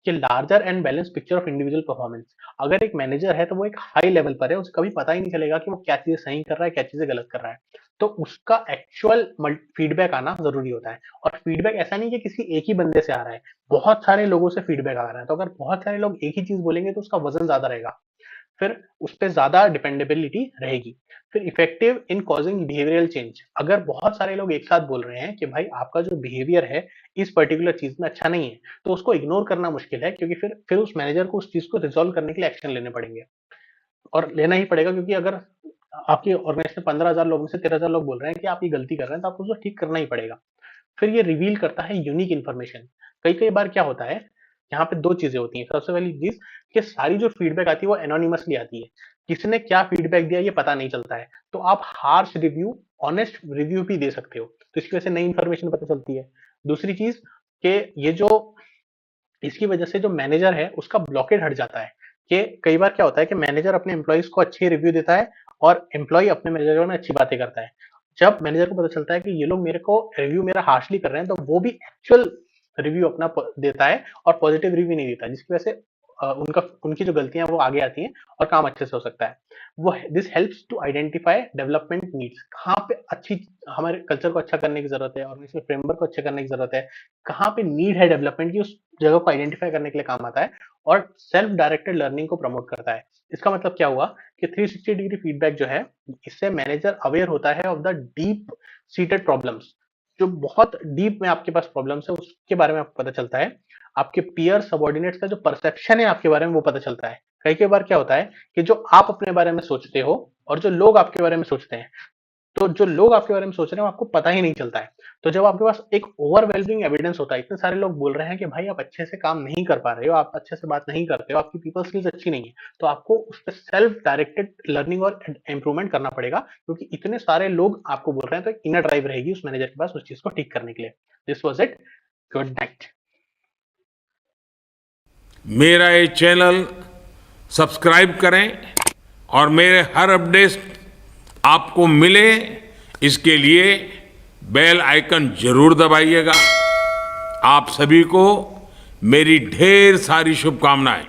कि larger and balance picture of individual performance. अगर एक मैनेजर है तो वो एक हाई लेवल पर है, उसे कभी पता ही नहीं चलेगा कि वो क्या चीजें सही कर रहा है, क्या चीजें गलत कर रहा है। तो उसका एक्चुअल फीडबैक आना जरूरी होता है। और फीडबैक ऐसा नहीं कि किसी एक ही बंदे से आ रहा है, बहुत सारे लोगों से फीडबैक आ रहा है। तो अगर बहुत सारे लोग एक ही चीज बोलेंगे तो उसका वजन ज्यादा रहेगा। फिर उस पे ज़्यादा डिपेंडेबिलिटी रहेगी। फिर effective in causing behavioural change, अगर बहुत सारे लोग एक साथ बोल रहे हैं कि भाई आपका जो बिहेवियर है इस पर्टिकुलर चीज़ में अच्छा नहीं है, तो उसको इग्नोर करना मुश्किल है, क्योंकि फिर उस मैनेजर को उस चीज़ को रिज़ॉल्व करने के लिए एक्शन लेने पड़ेंगे। और लेना ही पड़ेगा, क्योंकि अगर आपकी ऑर्गेनाइजेशन में 15,000 लोग में से 13,000 लोग बोल रहे हैं कि आप ये गलती कर रहे हैं, तो आपको उसको ठीक करना ही पड़ेगा। फिर ये रिवील करता है यूनिक इन्फॉर्मेशन। कई-कई बार क्या होता है, यहाँ पे 2 चीज़ें होती हैं। सबसे पहली चीज़ कि सारी जो फीडबैक आती है वो एनोनिमसली आती है। किसने क्या फीडबैक दिया ये पता नहीं चलता है। तो आप हार्श रिव्यू, ऑनेस्ट रिव्यू भी दे सकते हो। तो इसकी वजह से नई इन्फॉर्मेशन पता चलती है। दूसरी चीज़ कि ये जो इसकी वजह से जो मैनेजर है उसका ब्लॉकेज हट जाता है। कि कई बार क्या होता है कि मैनेजर अपने एम्प्लॉइज को अच्छे रिव्यू देता है और एम्प्लॉय अपने मैनेजर में अच्छी बातें करता है। जब मैनेजर को पता चलता है कि ये लोग मेरे को रिव्यू मेरा हार्शली कर रहे हैं, तो वो भी एक्चुअल रिव्यू अपना देता है और पॉजिटिव रिव्यू नहीं देता, जिसकी वजह से उनका उनकी जो गलतियां वो आगे आती हैं और काम अच्छे से हो सकता है। वो this helps to identify development needs, कहाँ पे अच्छी हमारे कल्चर को अच्छा करने की जरूरत है, ऑर्गेनाइजेशन फ्रेमवर्क को अच्छा करने की जरूरत है, कहाँ पे नीड है डेवलपमेंट की, उस जगह को आइडेंटिफाई करने के लिए काम आता है और सेल्फ डायरेक्टेड लर्निंग को प्रमोट करता है। इसका मतलब क्या हुआ कि 360 डिग्री फीडबैक जो है, इससे मैनेजर अवेयर होता है of the deep seated problems, जो बहुत डीप में आपके पास प्रॉब्लम्स है उसके बारे में आपको पता चलता है। आपके पीयर सबॉर्डिनेट्स का जो परसेप्शन है आपके बारे में वो पता चलता है। कई कई बार क्या होता है कि जो आप अपने बारे में सोचते हो और जो लोग आपके बारे में सोचते हैं, तो जो लोग आपके बारे में सोच रहे हैं वो आपको पता ही नहीं चलता है। तो जब आपके पास एक ओवरवेलमिंग एविडेंस होता है, इतने सारे लोग बोल रहे हैं कि भाई आप अच्छे से काम नहीं कर पा रहे हो, आप अच्छे से बात नहीं करते हो, आपकी पीपल स्किल्स अच्छी नहीं है, तो आपको उस पर सेल्फ डायरेक्टेड लर्निंग और इंप्रूवमेंट करना पड़ेगा, क्योंकि इतने सारे लोग आपको बोल रहे हैं, तो एक इनर ड्राइव रहेगी उस मैनेजर के पास उस चीज को ठीक करने के लिए। This was it. Good night.
मेरा ये चैनल सब्सक्राइब करें और मेरे हर अपडेट आपको मिले, इसके लिए बेल आइकन जरूर दबाइएगा। आप सभी को मेरी ढेर सारी शुभकामनाएं।